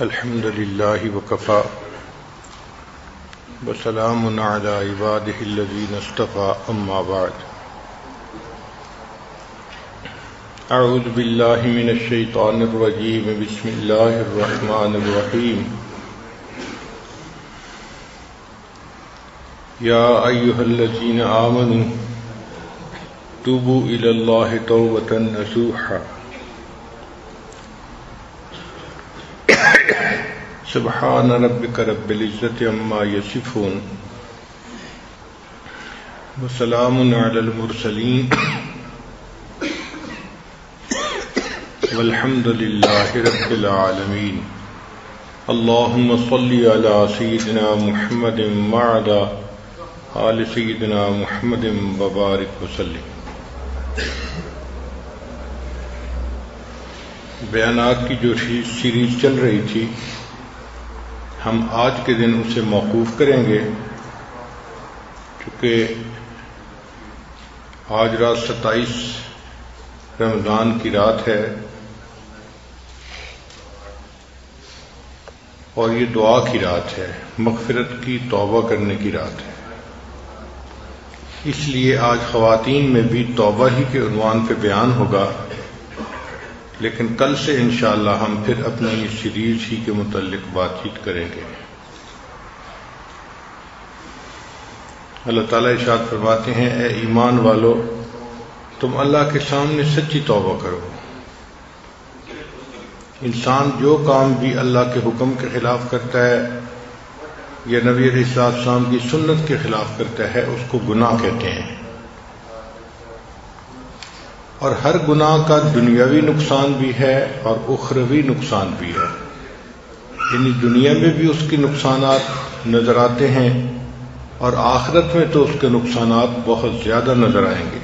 الحمد للہ وکفی وسلام علی عبادہ الذین اصطفی اما بعد اعوذ باللہ من الشیطان الرجیم بسم اللہ الرحمن الرحیم یا ایہا الذین آمنوا توبوا الی اللہ توبۃ نصوحا سبحان ربک رب العزت عما یصفون وسلام علی المرسلین والحمد للہ رب العالمین اللہم صلی علی سیدنا محمد وعلی آل سیدنا محمد وبارک وسلم۔ بیانات کی جو سیریز چل رہی تھی ہم آج کے دن اسے موقوف کریں گے، چونکہ آج رات 27 رمضان کی رات ہے اور یہ دعا کی رات ہے، مغفرت کی توبہ کرنے کی رات ہے، اس لیے آج خواتین میں بھی توبہ ہی کے عنوان پہ بیان ہوگا، لیکن کل سے انشاءاللہ ہم پھر اپنی اس سیریز ہی کے متعلق بات چیت کریں گے۔ اللہ تعالیٰ ارشاد فرماتے ہیں، اے ایمان والو تم اللہ کے سامنے سچی توبہ کرو۔ انسان جو کام بھی اللہ کے حکم کے خلاف کرتا ہے یا نبی علیہ السلام کی سنت کے خلاف کرتا ہے اس کو گناہ کہتے ہیں، اور ہر گناہ کا دنیاوی نقصان بھی ہے اور اخروی نقصان بھی ہے، یعنی دنیا میں بھی اس کے نقصانات نظر آتے ہیں اور آخرت میں تو اس کے نقصانات بہت زیادہ نظر آئیں گے۔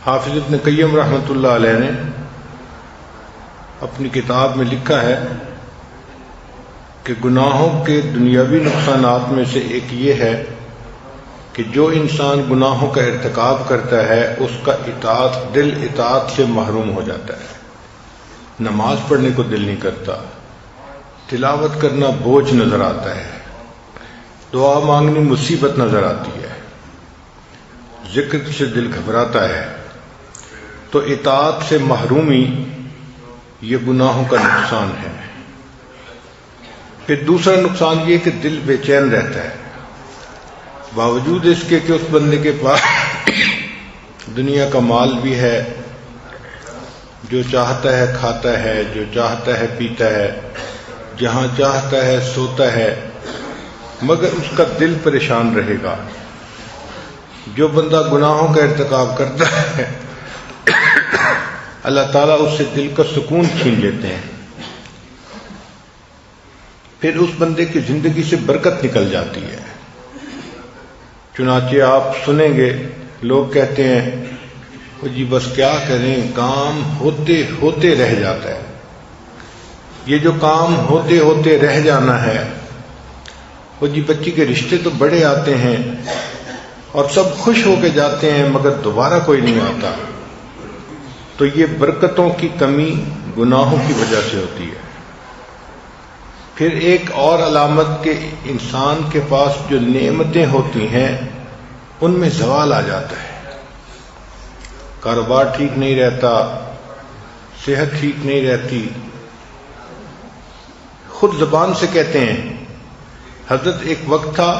حافظ ابن قیم رحمۃ اللہ علیہ نے اپنی کتاب میں لکھا ہے کہ گناہوں کے دنیاوی نقصانات میں سے ایک یہ ہے کہ جو انسان گناہوں کا ارتکاب کرتا ہے اس کا دل اطاعت سے محروم ہو جاتا ہے، نماز پڑھنے کو دل نہیں کرتا، تلاوت کرنا بوجھ نظر آتا ہے، دعا مانگنی مصیبت نظر آتی ہے، ذکر سے دل گھبراتا ہے، تو اطاعت سے محرومی یہ گناہوں کا نقصان ہے۔ پھر دوسرا نقصان یہ کہ دل بے چین رہتا ہے، باوجود اس کے کہ اس بندے کے پاس دنیا کا مال بھی ہے، جو چاہتا ہے کھاتا ہے، جو چاہتا ہے پیتا ہے، جہاں چاہتا ہے سوتا ہے، مگر اس کا دل پریشان رہے گا۔ جو بندہ گناہوں کا ارتکاب کرتا ہے اللہ تعالیٰ اس سے دل کا سکون چھین لیتے ہیں، پھر اس بندے کی زندگی سے برکت نکل جاتی ہے۔ چنانچہ آپ سنیں گے لوگ کہتے ہیں وہ جی بس کیا کریں، کام ہوتے ہوتے رہ جاتا ہے۔ یہ جو کام ہوتے ہوتے رہ جانا ہے، وہ جی بچی کے رشتے تو بڑے آتے ہیں اور سب خوش ہو کے جاتے ہیں مگر دوبارہ کوئی نہیں آتا، تو یہ برکتوں کی کمی گناہوں کی وجہ سے ہوتی ہے۔ پھر ایک اور علامت کہ انسان کے پاس جو نعمتیں ہوتی ہیں ان میں زوال آ جاتا ہے، کاروبار ٹھیک نہیں رہتا، صحت ٹھیک نہیں رہتی۔ خود زبان سے کہتے ہیں حضرت ایک وقت تھا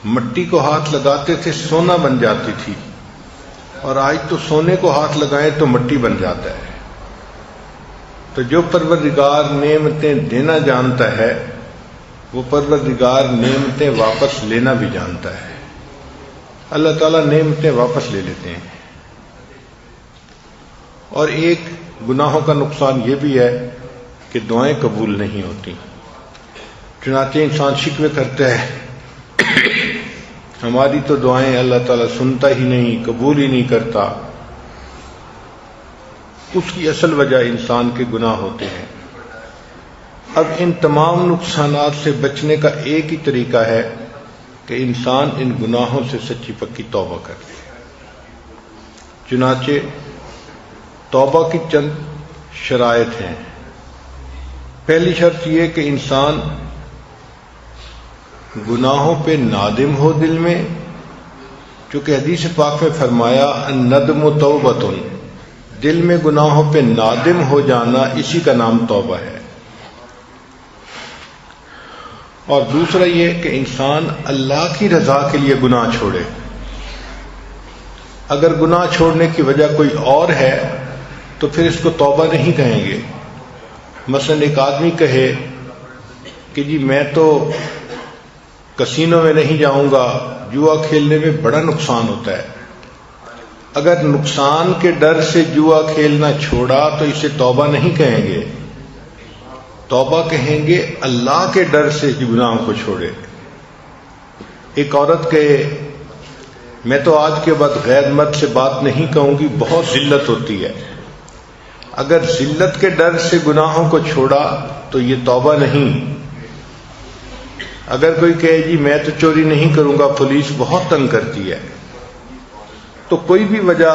مٹی کو ہاتھ لگاتے تھے سونا بن جاتی تھی، اور آج تو سونے کو ہاتھ لگائیں تو مٹی بن جاتا ہے۔ تو جو پروردگار نعمتیں دینا جانتا ہے وہ پروردگار نعمتیں واپس لینا بھی جانتا ہے۔ اللہ تعالیٰ نعمتیں واپس لے لیتے ہیں۔ اور ایک گناہوں کا نقصان یہ بھی ہے کہ دعائیں قبول نہیں ہوتی، چنانچہ انسان شکوے کرتا ہے ہماری تو دعائیں اللہ تعالیٰ سنتا ہی نہیں، قبول ہی نہیں کرتا۔ اس کی اصل وجہ انسان کے گناہ ہوتے ہیں۔ اب ان تمام نقصانات سے بچنے کا ایک ہی طریقہ ہے کہ انسان ان گناہوں سے سچی پکی توبہ کرے۔ چنانچہ توبہ کی چند شرائط ہیں۔ پہلی شرط یہ کہ انسان گناہوں پہ نادم ہو دل میں، چونکہ حدیث پاک میں فرمایا الندم توبۃ، دل میں گناہوں پہ نادم ہو جانا اسی کا نام توبہ ہے۔ اور دوسرا یہ کہ انسان اللہ کی رضا کے لیے گناہ چھوڑے۔ اگر گناہ چھوڑنے کی وجہ کوئی اور ہے تو پھر اس کو توبہ نہیں کہیں گے۔ مثلا ایک آدمی کہے کہ جی میں تو کسینوں میں نہیں جاؤں گا، جوا کھیلنے میں بڑا نقصان ہوتا ہے۔ اگر نقصان کے ڈر سے جوا کھیلنا چھوڑا تو اسے توبہ نہیں کہیں گے، توبہ کہیں گے اللہ کے ڈر سے گناہوں کو چھوڑے۔ ایک عورت کہے میں تو آج کے بعد غیر مرد سے بات نہیں کہوں گی، بہت ذلت ہوتی ہے۔ اگر ذلت کے ڈر سے گناہوں کو چھوڑا تو یہ توبہ نہیں۔ اگر کوئی کہے جی میں تو چوری نہیں کروں گا، پولیس بہت تنگ کرتی ہے، تو کوئی بھی وجہ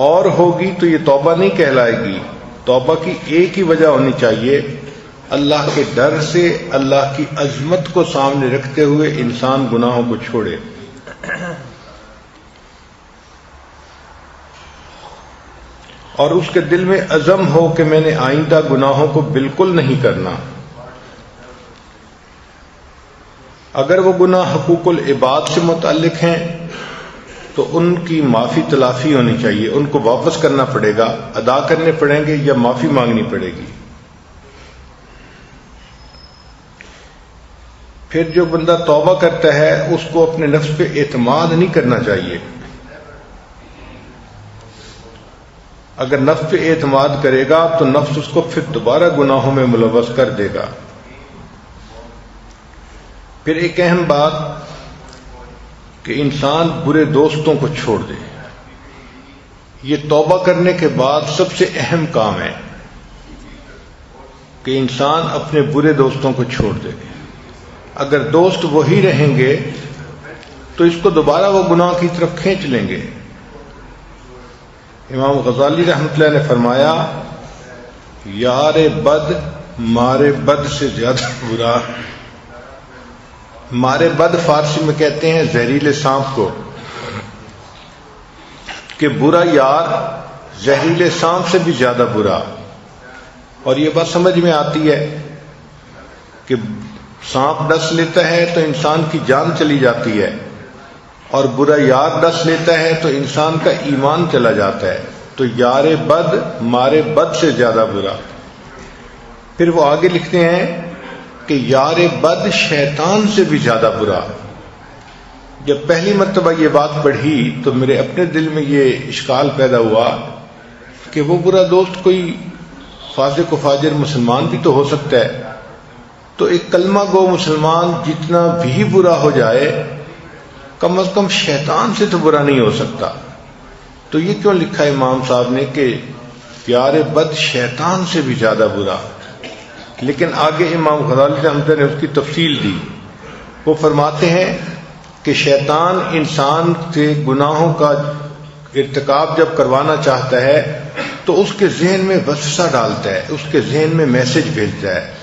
اور ہوگی تو یہ توبہ نہیں کہلائے گی۔ توبہ کی ایک ہی وجہ ہونی چاہیے، اللہ کے ڈر سے، اللہ کی عظمت کو سامنے رکھتے ہوئے انسان گناہوں کو چھوڑے۔ اور اس کے دل میں عزم ہو کہ میں نے آئندہ گناہوں کو بالکل نہیں کرنا۔ اگر وہ گناہ حقوق العباد سے متعلق ہیں تو ان کی معافی تلافی ہونی چاہیے، ان کو واپس کرنا پڑے گا، ادا کرنے پڑیں گے یا معافی مانگنی پڑے گی۔ پھر جو بندہ توبہ کرتا ہے اس کو اپنے نفس پہ اعتماد نہیں کرنا چاہیے۔ اگر نفس پہ اعتماد کرے گا تو نفس اس کو پھر دوبارہ گناہوں میں ملوث کر دے گا۔ پھر ایک اہم بات کہ انسان برے دوستوں کو چھوڑ دے، یہ توبہ کرنے کے بعد سب سے اہم کام ہے کہ انسان اپنے برے دوستوں کو چھوڑ دے۔ اگر دوست وہی رہیں گے تو اس کو دوبارہ وہ گناہ کی طرف کھینچ لیں گے۔ امام غزالی رحمۃ اللہ نے فرمایا یار بد مارے بد سے زیادہ برا۔ مارے بد فارسی میں کہتے ہیں زہریلے سانپ کو، کہ برا یار زہریلے سانپ سے بھی زیادہ برا۔ اور یہ بات سمجھ میں آتی ہے کہ سانپ ڈس لیتا ہے تو انسان کی جان چلی جاتی ہے، اور برا یار ڈس لیتا ہے تو انسان کا ایمان چلا جاتا ہے۔ تو یار بد مارے بد سے زیادہ برا۔ پھر وہ آگے لکھتے ہیں کہ یار بد شیطان سے بھی زیادہ برا۔ جب پہلی مرتبہ یہ بات پڑھی تو میرے اپنے دل میں یہ اشکال پیدا ہوا کہ وہ برا دوست کوئی فاسق و فاجر مسلمان بھی تو ہو سکتا ہے، تو ایک کلمہ گو مسلمان جتنا بھی برا ہو جائے کم از کم شیطان سے تو برا نہیں ہو سکتا۔ تو یہ کیوں لکھا امام صاحب نے کہ یار بد شیطان سے بھی زیادہ برا؟ لیکن آگے امام غزالی رحمۃ اللہ نے اس کی تفصیل دی۔ وہ فرماتے ہیں کہ شیطان انسان سے گناہوں کا ارتکاب جب کروانا چاہتا ہے تو اس کے ذہن میں وسوسہ ڈالتا ہے، اس کے ذہن میں میسج بھیجتا ہے،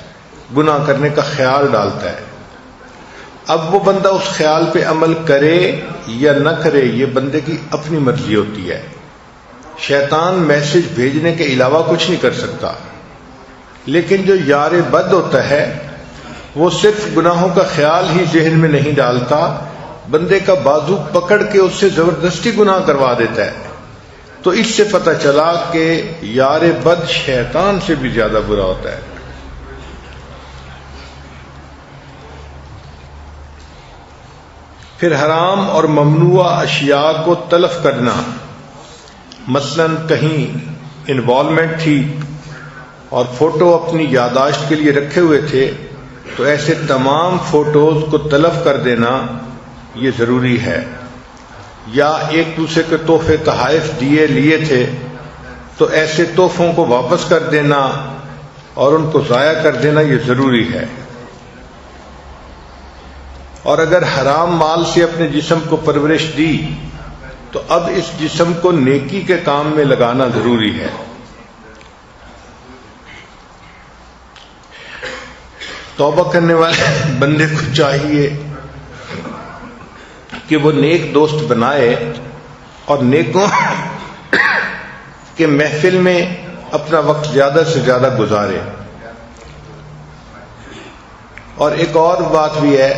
گناہ کرنے کا خیال ڈالتا ہے۔ اب وہ بندہ اس خیال پہ عمل کرے یا نہ کرے یہ بندے کی اپنی مرضی ہوتی ہے۔ شیطان میسج بھیجنے کے علاوہ کچھ نہیں کر سکتا۔ لیکن جو یار بد ہوتا ہے وہ صرف گناہوں کا خیال ہی ذہن میں نہیں ڈالتا، بندے کا بازو پکڑ کے اس سے زبردستی گناہ کروا دیتا ہے۔ تو اس سے پتہ چلا کہ یار بد شیطان سے بھی زیادہ برا ہوتا ہے۔ پھر حرام اور ممنوع اشیاء کو تلف کرنا، مثلا کہیں انوالومنٹ تھی اور فوٹو اپنی یادداشت کے لیے رکھے ہوئے تھے تو ایسے تمام فوٹوز کو تلف کر دینا یہ ضروری ہے۔ یا ایک دوسرے کے تحفے تحائف لیے تھے تو ایسے تحفوں کو واپس کر دینا اور ان کو ضائع کر دینا یہ ضروری ہے۔ اور اگر حرام مال سے اپنے جسم کو پرورش دی تو اب اس جسم کو نیکی کے کام میں لگانا ضروری ہے۔ توبہ کرنے والے بندے کو چاہیے کہ وہ نیک دوست بنائے اور نیکوں کے محفل میں اپنا وقت زیادہ سے زیادہ گزارے. اور ایک اور بات بھی ہے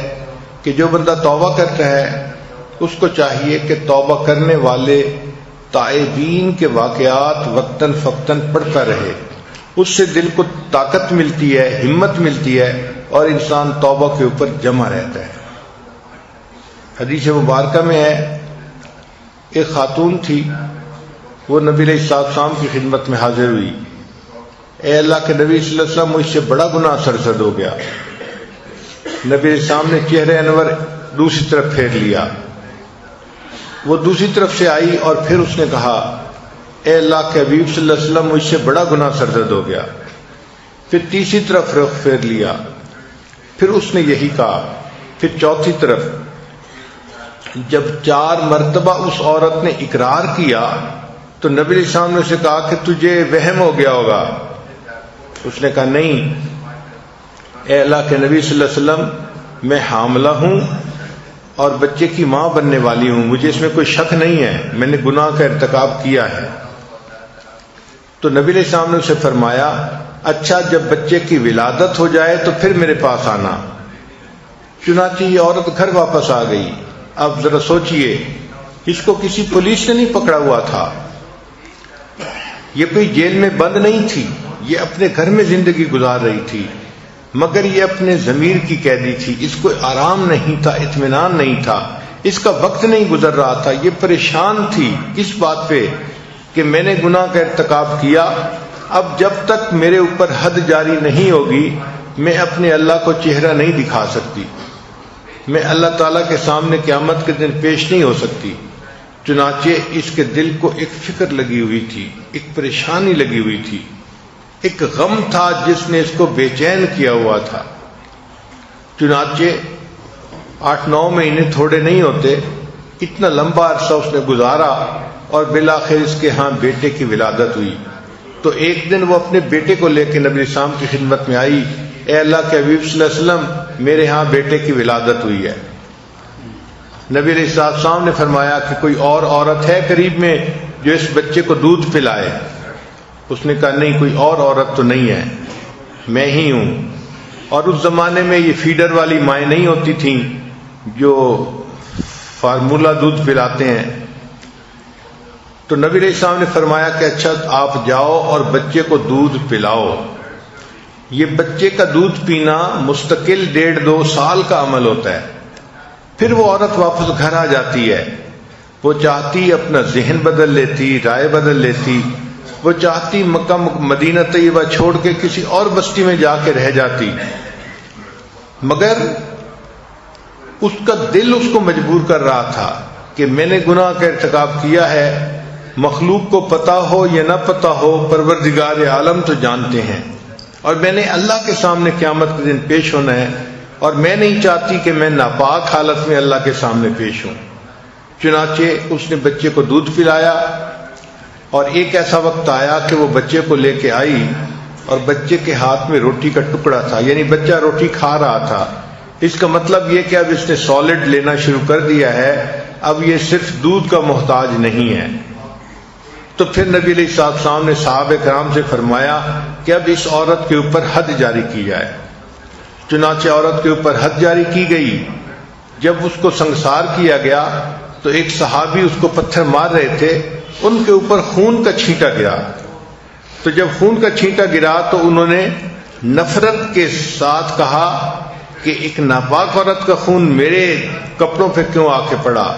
کہ جو بندہ توبہ کرتا ہے اس کو چاہیے کہ توبہ کرنے والے تائبین کے واقعات وقتاً فوقتاً پڑھتا رہے. اس سے دل کو طاقت ملتی ہے، ہمت ملتی ہے اور انسان توبہ کے اوپر جمع رہتا ہے. حدیث مبارکہ میں ہے ایک خاتون تھی، وہ نبی علیہ السلام کی خدمت میں حاضر ہوئی. اے اللہ کے نبی صلی اللہ علیہ وسلم، مجھ سے بڑا گناہ سرزد ہو گیا. نبی علیہ السلام نے چہرہ انور دوسری طرف پھیر لیا. وہ دوسری طرف سے آئی اور پھر اس نے کہا اے اللہ کے حبیب صلی اللہ علیہ وسلم، مجھ سے بڑا گناہ سرزد ہو گیا. پھر تیسری طرف رخ پھیر لیا، پھر اس نے یہی کہا. پھر چوتھی طرف. جب 4 مرتبہ اس عورت نے اقرار کیا تو نبی علیہ السلام نے اسے کہا کہ تجھے وہم ہو گیا ہوگا. اس نے کہا نہیں اے اللہ کے نبی صلی اللہ علیہ وسلم، میں حاملہ ہوں اور بچے کی ماں بننے والی ہوں، مجھے اس میں کوئی شک نہیں ہے، میں نے گناہ کا ارتکاب کیا ہے. تو نبی علیہ السلام نے اسے فرمایا اچھا جب بچے کی ولادت ہو جائے تو پھر میرے پاس آنا. چنانچہ یہ عورت گھر واپس آ گئی. اب ذرا سوچئے، اس کو کسی پولیس نے نہیں پکڑا ہوا تھا، یہ کوئی جیل میں بند نہیں تھی، یہ اپنے گھر میں زندگی گزار رہی تھی، مگر یہ اپنے ضمیر کی قیدی تھی. اس کو آرام نہیں تھا، اطمینان نہیں تھا، اس کا وقت نہیں گزر رہا تھا. یہ پریشان تھی اس بات پہ کہ میں نے گناہ کا ارتکاب کیا. اب جب تک میرے اوپر حد جاری نہیں ہوگی میں اپنے اللہ کو چہرہ نہیں دکھا سکتی، میں اللہ تعالیٰ کے سامنے قیامت کے دن پیش نہیں ہو سکتی. چنانچہ اس کے دل کو ایک فکر لگی ہوئی تھی، ایک پریشانی لگی ہوئی تھی، ایک غم تھا جس نے اس کو بے چین کیا ہوا تھا. چنانچہ 8-9 مہینے تھوڑے نہیں ہوتے، اتنا لمبا عرصہ اس نے گزارا اور بالآخر اس کے ہاں بیٹے کی ولادت ہوئی. تو ایک دن وہ اپنے بیٹے کو لے کے نبی السلام کی خدمت میں آئی. اے اللہ کے حبیب صلی اللہ علیہ وسلم، میرے ہاں بیٹے کی ولادت ہوئی ہے. نبی علیہ السلام نے فرمایا کہ کوئی اور عورت ہے قریب میں جو اس بچے کو دودھ پلائے؟ اس نے کہا نہیں، کوئی اور عورت تو نہیں ہے، میں ہی ہوں. اور اس زمانے میں یہ فیڈر والی مائیں نہیں ہوتی تھیں جو فارمولا دودھ پلاتے ہیں. تو نبی علیہ السلام نے فرمایا کہ اچھا آپ جاؤ اور بچے کو دودھ پلاؤ. یہ بچے کا دودھ پینا مستقل 1.5-2 سال کا عمل ہوتا ہے. پھر وہ عورت واپس گھر آ جاتی ہے. وہ چاہتی اپنا ذہن بدل لیتی، رائے بدل لیتی، وہ چاہتی مکہ مدینہ طیبہ چھوڑ کے کسی اور بستی میں جا کے رہ جاتی، مگر اس کا دل اس کو مجبور کر رہا تھا کہ میں نے گناہ کا ارتکاب کیا ہے. مخلوق کو پتہ ہو یا نہ پتہ ہو، پروردگار عالم تو جانتے ہیں، اور میں نے اللہ کے سامنے قیامت کے دن پیش ہونا ہے، اور میں نہیں چاہتی کہ میں ناپاک حالت میں اللہ کے سامنے پیش ہوں. چنانچہ اس نے بچے کو دودھ پلایا، اور ایک ایسا وقت آیا کہ وہ بچے کو لے کے آئی اور بچے کے ہاتھ میں روٹی کا ٹکڑا تھا، یعنی بچہ روٹی کھا رہا تھا. اس کا مطلب یہ کہ اب اس نے سالڈ لینا شروع کر دیا ہے، اب یہ صرف دودھ کا محتاج نہیں ہے. تو پھر نبی علیہ السلام نے صحابہ کرام سے فرمایا کہ اب اس عورت کے اوپر حد جاری کی جائے. چنانچہ عورت کے اوپر حد جاری کی گئی. جب اس کو سنگسار کیا گیا تو ایک صحابی اس کو پتھر مار رہے تھے، ان کے اوپر خون کا چھینٹا گرا. تو جب خون کا چھینٹا گرا تو انہوں نے نفرت کے ساتھ کہا کہ ایک ناپاک عورت کا خون میرے کپڑوں پہ کیوں آ کے پڑا.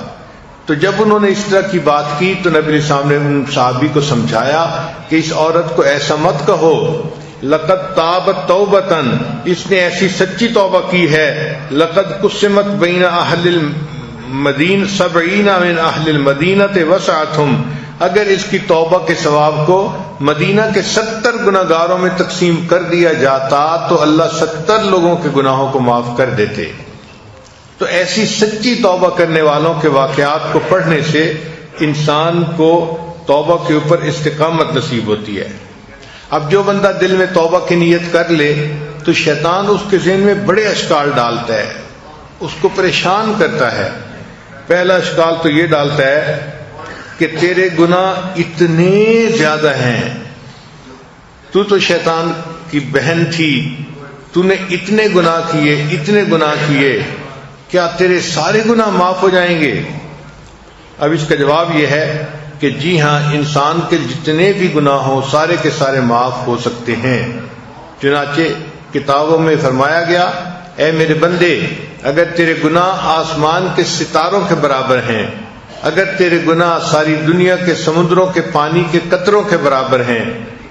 تو جب انہوں نے اس طرح کی بات کی تو نبی علیہ السلام نے ان صحابی کو سمجھایا کہ اس عورت کو ایسا مت کہو، لقد تابت توبتن، اس نے ایسی سچی توبہ کی ہے، لقد قسمت بین اہل المدین 70 من اہل المدینہ وسعتہم، اگر اس کی توبہ کے ثواب کو مدینہ کے 70 گناہگاروں میں تقسیم کر دیا جاتا تو اللہ 70 لوگوں کے گناہوں کو معاف کر دیتے. تو ایسی سچی توبہ کرنے والوں کے واقعات کو پڑھنے سے انسان کو توبہ کے اوپر استقامت نصیب ہوتی ہے. اب جو بندہ دل میں توبہ کی نیت کر لے تو شیطان اس کے ذہن میں بڑے اشکال ڈالتا ہے، اس کو پریشان کرتا ہے۔ پہلا اشکال تو یہ ڈالتا ہے کہ تیرے گناہ اتنے زیادہ ہیں، تو شیطان کی بہن تھی، تو نے اتنے گناہ کیے، کیا تیرے سارے گناہ معاف ہو جائیں گے؟ اب اس کا جواب یہ ہے کہ جی ہاں، انسان کے جتنے بھی گناہ ہوں سارے کے سارے معاف ہو سکتے ہیں۔ چنانچہ کتابوں میں فرمایا گیا، اے میرے بندے، اگر تیرے گناہ آسمان کے ستاروں کے برابر ہیں، اگر تیرے گناہ ساری دنیا کے سمندروں کے پانی کے قطروں کے برابر ہیں،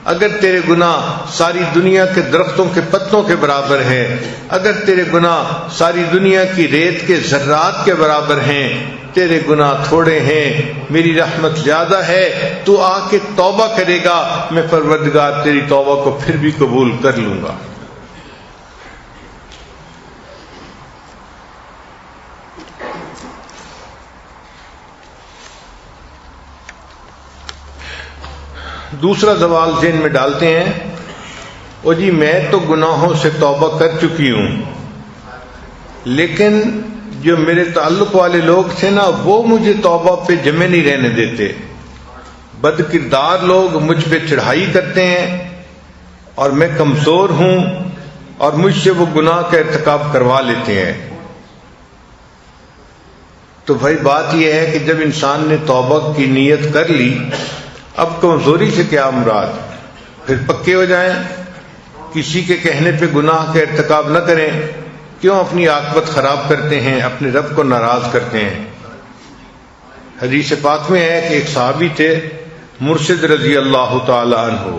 اگر تیرے گناہ ساری دنیا کے درختوں کے پتوں کے برابر ہیں، اگر تیرے گناہ ساری دنیا کی ریت کے ذرات کے برابر ہیں، تیرے گناہ تھوڑے ہیں، میری رحمت زیادہ ہے، تو آ کے توبہ کرے گا، میں پروردگار تیری توبہ کو پھر بھی قبول کر لوں گا۔ دوسرا سوال ذہن میں ڈالتے ہیں، او جی میں تو گناہوں سے توبہ کر چکی ہوں، لیکن جو میرے تعلق والے لوگ تھے نا، وہ مجھے توبہ پہ جمے نہیں رہنے دیتے۔ بد کردار لوگ مجھ پہ چڑھائی کرتے ہیں اور میں کمزور ہوں اور مجھ سے وہ گناہ کا ارتکاب کروا لیتے ہیں۔ تو بھائی بات یہ ہے کہ جب انسان نے توبہ کی نیت کر لی، اب کمزوری سے کیا مراد؟ پھر پکے ہو جائیں، کسی کے کہنے پہ گناہ کا ارتکاب نہ کریں، کیوں اپنی عاقبت خراب کرتے ہیں، اپنے رب کو ناراض کرتے ہیں؟ حدیث پاک میں ہے کہ ایک صحابی تھے مرشد رضی اللہ تعالی عنہ،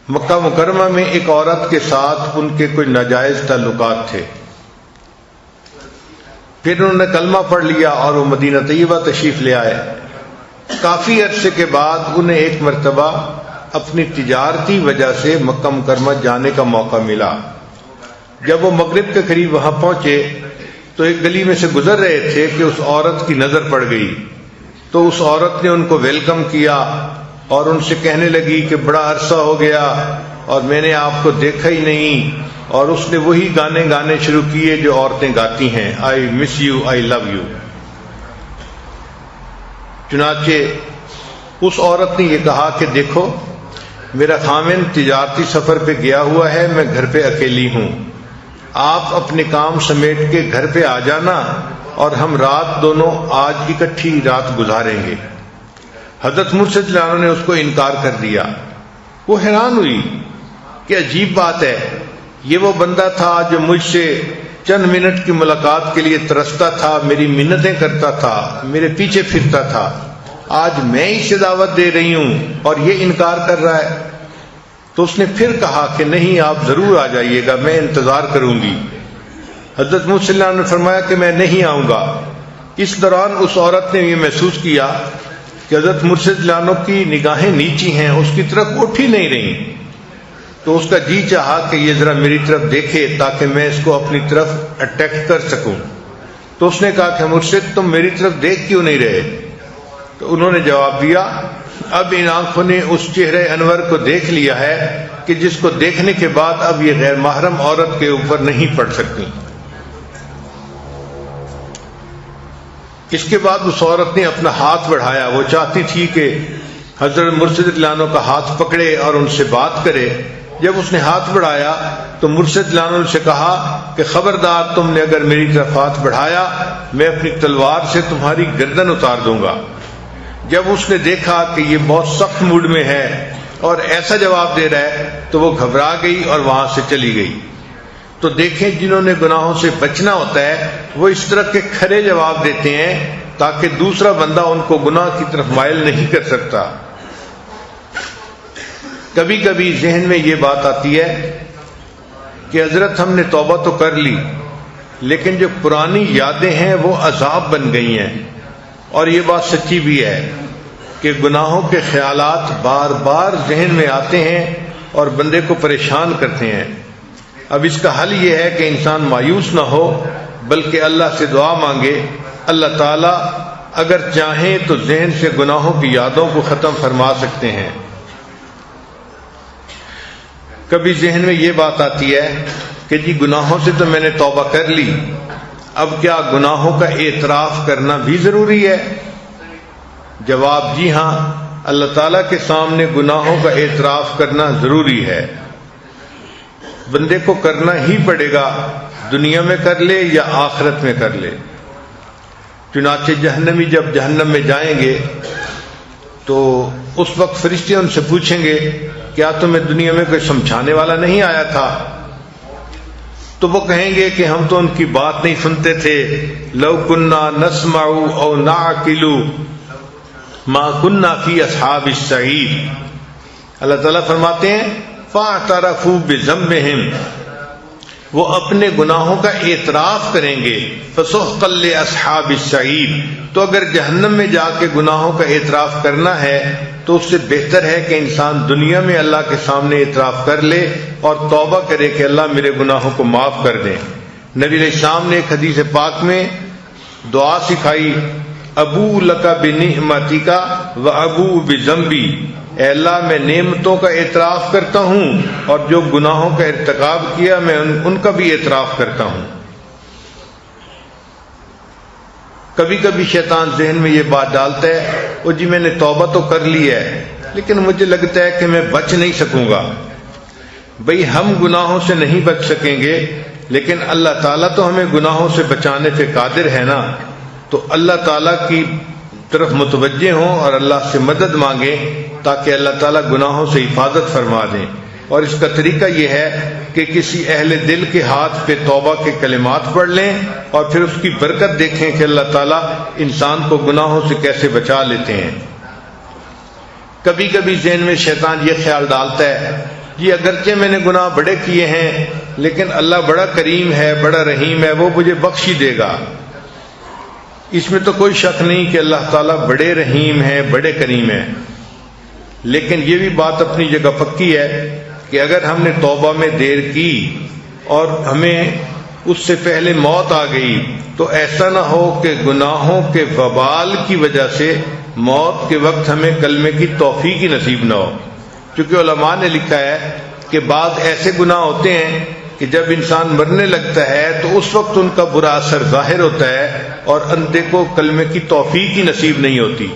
مکہ مکرمہ میں ایک عورت کے ساتھ ان کے کوئی ناجائز تعلقات تھے، پھر انہوں نے کلمہ پڑھ لیا اور وہ مدینہ طیبہ تشریف لے آئے۔ کافی عرصے کے بعد انہیں ایک مرتبہ اپنی تجارتی وجہ سے مکہ مکرمہ جانے کا موقع ملا۔ جب وہ مغرب کے قریب وہاں پہنچے تو ایک گلی میں سے گزر رہے تھے کہ اس عورت کی نظر پڑ گئی، تو اس عورت نے ان کو ویلکم کیا اور ان سے کہنے لگی کہ بڑا عرصہ ہو گیا اور میں نے آپ کو دیکھا ہی نہیں، اور اس نے وہی گانے شروع کیے جو عورتیں گاتی ہیں، آئی miss you, I love you. چنانچہ اس عورت نے یہ کہا کہ دیکھو میرا خامن تجارتی سفر پہ گیا ہوا ہے، میں گھر پہ اکیلی ہوں، آپ اپنے کام سمیٹ کے گھر پہ آ جانا اور ہم رات دونوں آج اکٹھی رات گزاریں گے۔ حضرت مرشد لانو نے اس کو انکار کر دیا۔ وہ حیران ہوئی کہ عجیب بات ہے، یہ وہ بندہ تھا جو مجھ سے چند منٹ کی ملاقات کے لیے ترستا تھا، میری منتیں کرتا تھا، میرے پیچھے پھرتا تھا، آج میں اسے دعوت دے رہی ہوں اور یہ انکار کر رہا ہے۔ تو اس نے پھر کہا کہ نہیں، آپ ضرور آ جائیے گا، میں انتظار کروں گی۔ حضرت مرشد صلی اللہ علیہ وسلم نے فرمایا کہ میں نہیں آؤں گا۔ اس دوران اس عورت نے یہ محسوس کیا کہ حضرت مرشد صلی اللہ علیہ وسلم کی نگاہیں نیچی ہیں، اس کی طرف اٹھ ہی نہیں رہی، تو اس کا جی چاہا کہ یہ ذرا میری طرف دیکھے تاکہ میں اس کو اپنی طرف اٹیک کر سکوں۔ تو اس نے کہا کہ مرشد تم میری طرف دیکھ کیوں نہیں رہے؟ تو انہوں نے جواب دیا، اب ان آنکھوں نے اس چہرے انور کو دیکھ لیا ہے کہ جس کو دیکھنے کے بعد اب یہ غیر محرم عورت کے اوپر نہیں پڑ سکتی۔ اس کے بعد اس عورت نے اپنا ہاتھ بڑھایا، وہ چاہتی تھی کہ حضرت مرشد اللہ عنہ کا ہاتھ پکڑے اور ان سے بات کرے۔ جب اس نے ہاتھ بڑھایا تو مرشد اللہ عنہ سے کہا کہ خبردار، تم نے اگر میری طرف ہاتھ بڑھایا میں اپنی تلوار سے تمہاری گردن اتار دوں گا۔ جب اس نے دیکھا کہ یہ بہت سخت موڈ میں ہے اور ایسا جواب دے رہا ہے تو وہ گھبرا گئی اور وہاں سے چلی گئی۔ تو دیکھیں، جنہوں نے گناہوں سے بچنا ہوتا ہے وہ اس طرح کے کھرے جواب دیتے ہیں تاکہ دوسرا بندہ ان کو گناہ کی طرف مائل نہیں کر سکتا۔ کبھی کبھی ذہن میں یہ بات آتی ہے کہ حضرت ہم نے توبہ تو کر لی، لیکن جو پرانی یادیں ہیں وہ عذاب بن گئی ہیں، اور یہ بات سچی بھی ہے کہ گناہوں کے خیالات بار بار ذہن میں آتے ہیں اور بندے کو پریشان کرتے ہیں۔ اب اس کا حل یہ ہے کہ انسان مایوس نہ ہو بلکہ اللہ سے دعا مانگے۔ اللہ تعالیٰ اگر چاہیں تو ذہن سے گناہوں کی یادوں کو ختم فرما سکتے ہیں۔ کبھی ذہن میں یہ بات آتی ہے کہ جی گناہوں سے تو میں نے توبہ کر لی، اب کیا گناہوں کا اعتراف کرنا بھی ضروری ہے؟ جواب جی ہاں، اللہ تعالیٰ کے سامنے گناہوں کا اعتراف کرنا ضروری ہے، بندے کو کرنا ہی پڑے گا، دنیا میں کر لے یا آخرت میں کر لے۔ چنانچہ جہنمی جب جہنم میں جائیں گے تو اس وقت فرشتے ان سے پوچھیں گے کیا تمہیں دنیا میں کوئی سمجھانے والا نہیں آیا تھا؟ تو وہ کہیں گے کہ ہم تو ان کی بات نہیں سنتے تھے، لو کننا نسمع او نعقل ما کننا فی اصحاب السعیر۔ اللہ تعالیٰ فرماتے ہیں فاعترفوا بذنبہم، وہ اپنے گناہوں کا اعتراف کریں گے، فسحقا لاصحاب السعیر۔ تو اگر جہنم میں جا کے گناہوں کا اعتراف کرنا ہے تو اس سے بہتر ہے کہ انسان دنیا میں اللہ کے سامنے اعتراف کر لے اور توبہ کرے کہ اللہ میرے گناہوں کو معاف کر دے۔ نبی علیہ السلام نے ایک حدیث پاک میں دعا سکھائی، ابو لک بنعمتک و ابو بذنبی، اے اللہ میں نعمتوں کا اعتراف کرتا ہوں اور جو گناہوں کا ارتکاب کیا میں ان کا بھی اعتراف کرتا ہوں۔ کبھی کبھی شیطان ذہن میں یہ بات ڈالتا ہے او جی میں نے توبہ تو کر لی ہے لیکن مجھے لگتا ہے کہ میں بچ نہیں سکوں گا۔ بھئی ہم گناہوں سے نہیں بچ سکیں گے لیکن اللہ تعالیٰ تو ہمیں گناہوں سے بچانے پہ قادر ہے نا، تو اللہ تعالیٰ کی طرف متوجہ ہوں اور اللہ سے مدد مانگیں تاکہ اللہ تعالیٰ گناہوں سے حفاظت فرما دیں۔ اور اس کا طریقہ یہ ہے کہ کسی اہل دل کے ہاتھ پہ توبہ کے کلمات پڑھ لیں اور پھر اس کی برکت دیکھیں کہ اللہ تعالیٰ انسان کو گناہوں سے کیسے بچا لیتے ہیں۔ کبھی کبھی ذہن میں شیطان یہ خیال ڈالتا ہے جی اگرچہ میں نے گناہ بڑے کیے ہیں لیکن اللہ بڑا کریم ہے، بڑا رحیم ہے، وہ مجھے بخش ہی دے گا۔ اس میں تو کوئی شک نہیں کہ اللہ تعالیٰ بڑے رحیم ہیں، بڑے کریم ہیں، لیکن یہ بھی بات اپنی جگہ پکی ہے کہ اگر ہم نے توبہ میں دیر کی اور ہمیں اس سے پہلے موت آ گئی تو ایسا نہ ہو کہ گناہوں کے وبال کی وجہ سے موت کے وقت ہمیں کلمے کی توفیق ہی نصیب نہ ہو۔ کیونکہ علماء نے لکھا ہے کہ بعض ایسے گناہ ہوتے ہیں کہ جب انسان مرنے لگتا ہے تو اس وقت ان کا برا اثر ظاہر ہوتا ہے اور اندھے کو کلمے کی توفیق ہی نصیب نہیں ہوتی۔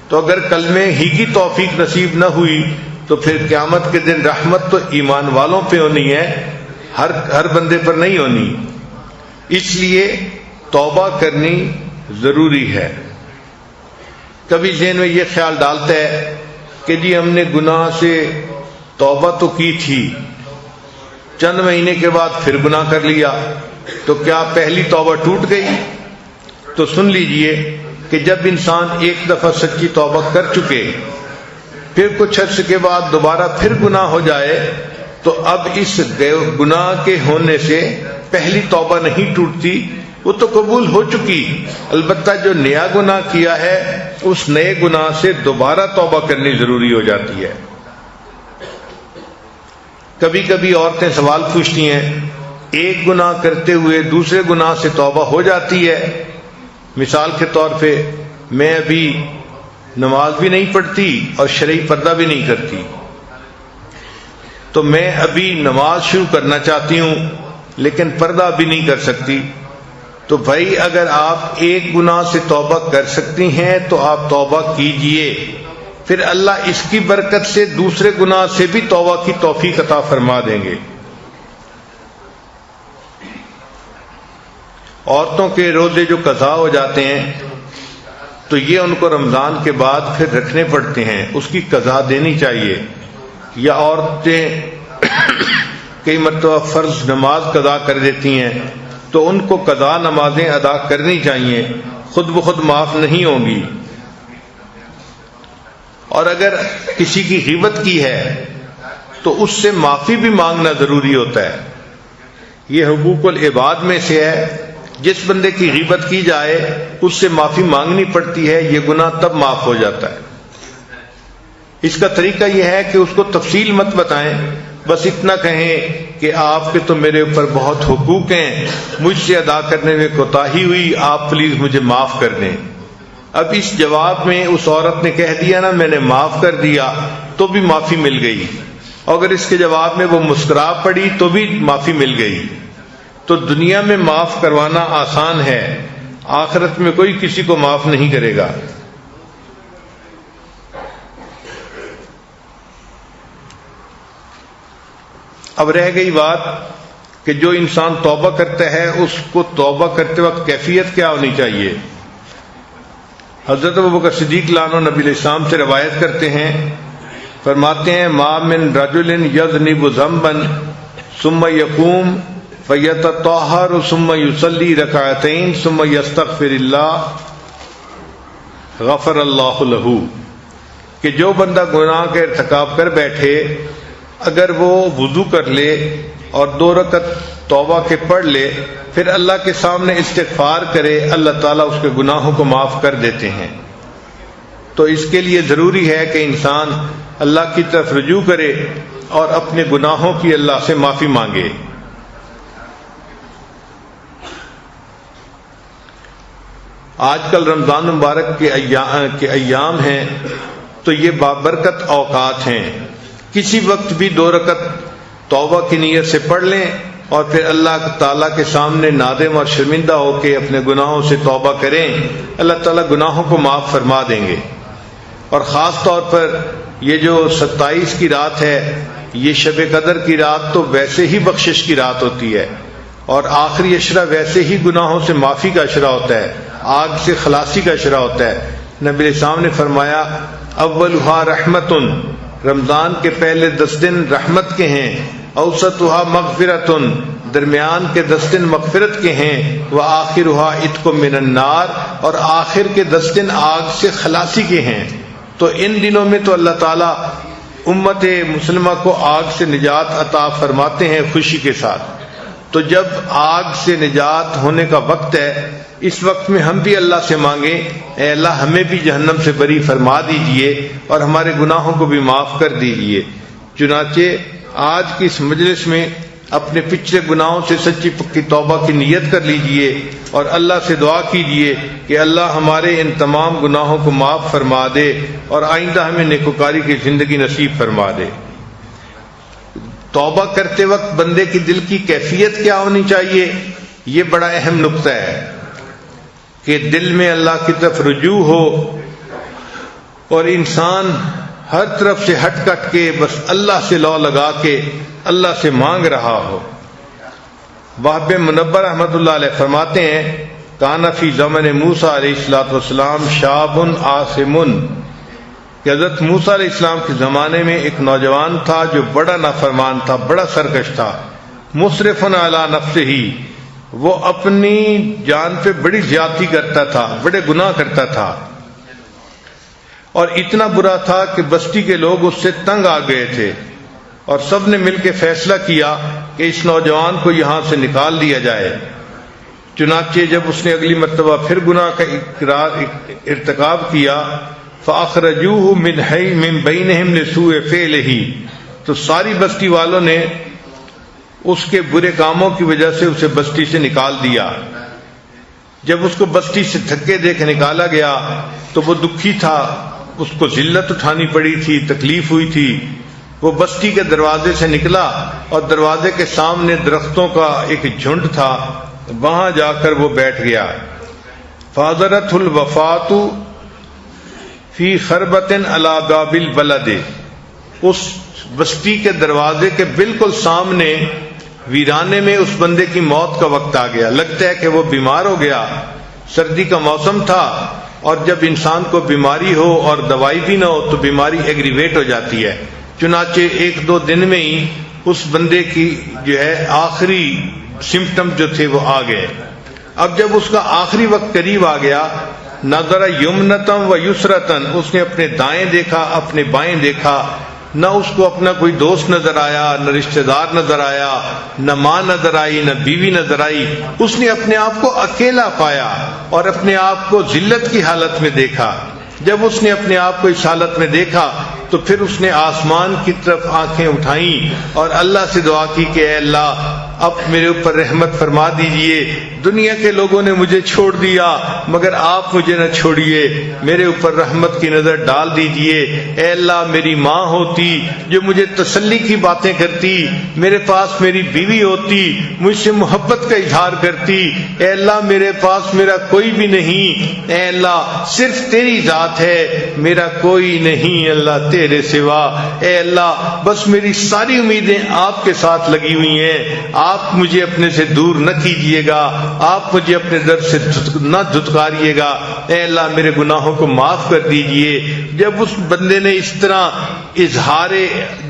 تو اگر کلمے ہی کی توفیق نصیب نہ ہوئی تو پھر قیامت کے دن رحمت تو ایمان والوں پہ ہونی ہے، ہر بندے پر نہیں ہونی۔ اس لیے توبہ کرنی ضروری ہے۔ کبھی ذہن میں یہ خیال ڈالتا ہے کہ جی ہم نے گناہ سے توبہ تو کی تھی، چند مہینے کے بعد پھر گناہ کر لیا، تو کیا پہلی توبہ ٹوٹ گئی؟ تو سن لیجئے کہ جب انسان ایک دفعہ سچی توبہ کر چکے پھر کچھ عرصے کے بعد دوبارہ پھر گناہ ہو جائے تو اب اس گناہ کے ہونے سے پہلی توبہ نہیں ٹوٹتی، وہ تو قبول ہو چکی، البتہ جو نیا گناہ کیا ہے اس نئے گناہ سے دوبارہ توبہ کرنی ضروری ہو جاتی ہے۔ کبھی کبھی عورتیں سوال پوچھتی ہیں ایک گناہ کرتے ہوئے دوسرے گناہ سے توبہ ہو جاتی ہے، مثال کے طور پہ میں ابھی نماز بھی نہیں پڑھتی اور شرعی پردہ بھی نہیں کرتی، تو میں ابھی نماز شروع کرنا چاہتی ہوں لیکن پردہ بھی نہیں کر سکتی، تو بھائی اگر آپ ایک گناہ سے توبہ کر سکتی ہیں تو آپ توبہ کیجئے، پھر اللہ اس کی برکت سے دوسرے گناہ سے بھی توبہ کی توفیق عطا فرما دیں گے۔ عورتوں کے روزے جو قضا ہو جاتے ہیں تو یہ ان کو رمضان کے بعد پھر رکھنے پڑتے ہیں، اس کی قضا دینی چاہیے۔ یا عورتیں کئی مرتبہ فرض نماز قضا کر دیتی ہیں تو ان کو قضا نمازیں ادا کرنی چاہیے، خود بخود معاف نہیں ہوں گی۔ اور اگر کسی کی غیبت کی ہے تو اس سے معافی بھی مانگنا ضروری ہوتا ہے، یہ حقوق العباد میں سے ہے۔ جس بندے کی غیبت کی جائے اس سے معافی مانگنی پڑتی ہے، یہ گناہ تب معاف ہو جاتا ہے۔ اس کا طریقہ یہ ہے کہ اس کو تفصیل مت بتائیں، بس اتنا کہیں کہ آپ کے تو میرے اوپر بہت حقوق ہیں، مجھ سے ادا کرنے میں کوتاہی ہوئی، آپ پلیز مجھے معاف کر دیں۔ اب اس جواب میں اس عورت نے کہہ دیا نا میں نے معاف کر دیا، تو بھی معافی مل گئی، اگر اس کے جواب میں وہ مسکرا پڑی تو بھی معافی مل گئی. تو دنیا میں معاف کروانا آسان ہے، آخرت میں کوئی کسی کو معاف نہیں کرے گا. اب رہ گئی بات کہ جو انسان توبہ کرتا ہے اس کو توبہ کرتے وقت کیفیت کیا ہونی چاہیے. حضرت ابوبکر صدیق لعنہ نبی علیہ السلام سے روایت کرتے ہیں، فرماتے ہیں ما من رجل یذنب ذنبا ثم یقوم فیتطہر ثم یصلی رکعتین ثم یستغفر اللہ غفر اللہ لہ، کہ جو بندہ گناہ کا ارتکاب کر بیٹھے اگر وہ وضو کر لے اور 2 رکعت توبہ کے پڑھ لے پھر اللہ کے سامنے استغفار کرے، اللہ تعالیٰ اس کے گناہوں کو معاف کر دیتے ہیں. تو اس کے لیے ضروری ہے کہ انسان اللہ کی طرف رجوع کرے اور اپنے گناہوں کی اللہ سے معافی مانگے. آج کل رمضان مبارک کے ایام ہیں تو یہ بابرکت اوقات ہیں. کسی وقت بھی 2 رکعت توبہ کی نیت سے پڑھ لیں اور پھر اللہ تعالیٰ کے سامنے نادم اور شرمندہ ہو کے اپنے گناہوں سے توبہ کریں، اللہ تعالیٰ گناہوں کو معاف فرما دیں گے. اور خاص طور پر یہ جو 27 کی رات ہے، یہ شب قدر کی رات تو ویسے ہی بخشش کی رات ہوتی ہے، اور آخری عشرہ ویسے ہی گناہوں سے معافی کا عشرہ ہوتا ہے، آگ سے خلاصی کا عشرہ ہوتا ہے. نبی علیہ السلام نے فرمایا اولھا رحمتن، رمضان کے پہلے 10 دن رحمت کے ہیں، اوسطھا مغفرتن، درمیان کے 10 دن مغفرت کے ہیں، وآخرھا عتق من النار، اور آخر کے 10 دن آگ سے خلاصی کے ہیں. تو ان دنوں میں تو اللہ تعالیٰ امت مسلمہ کو آگ سے نجات عطا فرماتے ہیں خوشی کے ساتھ. تو جب آگ سے نجات ہونے کا وقت ہے، اس وقت میں ہم بھی اللہ سے مانگیں، اے اللہ ہمیں بھی جہنم سے بری فرما دیجئے اور ہمارے گناہوں کو بھی معاف کر دیجئے. چنانچہ آج کی اس مجلس میں اپنے پچھلے گناہوں سے سچی پکی توبہ کی نیت کر لیجئے اور اللہ سے دعا کیجئے کہ اللہ ہمارے ان تمام گناہوں کو معاف فرما دے اور آئندہ ہمیں نیکوکاری کی زندگی نصیب فرما دے. توبہ کرتے وقت بندے کی دل کی کیفیت کیا ہونی چاہیے، یہ بڑا اہم نقطہ ہے کہ دل میں اللہ کی طرف رجوع ہو اور انسان ہر طرف سے ہٹ کٹ کے بس اللہ سے لو لگا کے اللہ سے مانگ رہا ہو. وہب منبر رحمۃ اللہ علیہ فرماتے ہیں کان فی زمن موسیٰ علیہ الصلوۃ والسلام شاب عاصم، کہ حضرت موسیٰ علیہ السلام کے زمانے میں ایک نوجوان تھا جو بڑا نافرمان تھا، بڑا سرکش تھا. مسرف علی نفسہ، وہ اپنی جان پہ بڑی زیادتی کرتا تھا، بڑے گناہ کرتا تھا، اور اتنا برا تھا کہ بستی کے لوگ اس سے تنگ آ گئے تھے اور سب نے مل کے فیصلہ کیا کہ اس نوجوان کو یہاں سے نکال دیا جائے. چنانچہ جب اس نے اگلی مرتبہ پھر گناہ کا ارتکاب کیا، فَأَخْرَجُوهُ مِنْ بَيْنِهِمْ لِسُوءِ فِعْلِهِ، تو ساری بستی والوں نے اس کے برے کاموں کی وجہ سے اسے بستی سے نکال دیا. جب اس کو بستی سے دھکے دے کے نکالا گیا تو وہ دکھی تھا، اس کو ذلت اٹھانی پڑی تھی، تکلیف ہوئی تھی. وہ بستی کے دروازے سے نکلا اور دروازے کے سامنے درختوں کا ایک جھنڈ تھا، وہاں جا کر وہ بیٹھ گیا. فَحَضَرَتْهُ الْوَفَاةُ فی خربۃ علی باب البلد، اس بستی کے دروازے کے بالکل سامنے ویرانے میں اس بندے کی موت کا وقت آ گیا. لگتا ہے کہ وہ بیمار ہو گیا، سردی کا موسم تھا، اور جب انسان کو بیماری ہو اور دوائی بھی نہ ہو تو بیماری ایگریویٹ ہو جاتی ہے. چنانچہ 1-2 دن میں ہی اس بندے کی جو ہے آخری سمپٹم جو تھے وہ آ گئے. اب جب اس کا آخری وقت قریب آ گیا، نظر یمنتم و یسرتن، اس نے اپنے دائیں دیکھا، اپنے بائیں دیکھا، نہ اس کو اپنا کوئی دوست نظر آیا، نہ رشتہ دار نظر آیا، نہ ماں نظر آئی، نہ بیوی نظر آئی. اس نے اپنے آپ کو اکیلا پایا اور اپنے آپ کو ذلت کی حالت میں دیکھا. جب اس نے اپنے آپ کو اس حالت میں دیکھا تو پھر اس نے آسمان کی طرف آنکھیں اٹھائیں اور اللہ سے دعا کی کہ اے اللہ اب میرے اوپر رحمت فرما دیجئے دنیا کے لوگوں نے مجھے چھوڑ دیا مگر آپ مجھے نہ چھوڑیے، میرے اوپر رحمت کی نظر ڈال دیجئے۔ اے اللہ میری ماں ہوتی جو مجھے تسلی کی باتیں کرتی، میرے پاس میری بیوی ہوتی مجھ سے محبت کا اظہار کرتی، اے اللہ میرے پاس میرا کوئی بھی نہیں، اے اللہ صرف تیری ذات ہے، میرا کوئی نہیں اللہ تیرے سوا، اے اللہ بس میری ساری امیدیں آپ کے ساتھ لگی ہوئی ہیں، آپ مجھے اپنے سے دور نہ کیجیے گا، آپ مجھے اپنے در سے نہ دھتکاریے گا، اے اللہ میرے گناہوں کو معاف کر دیجئے۔ جب اس بندے نے اس طرح اظہار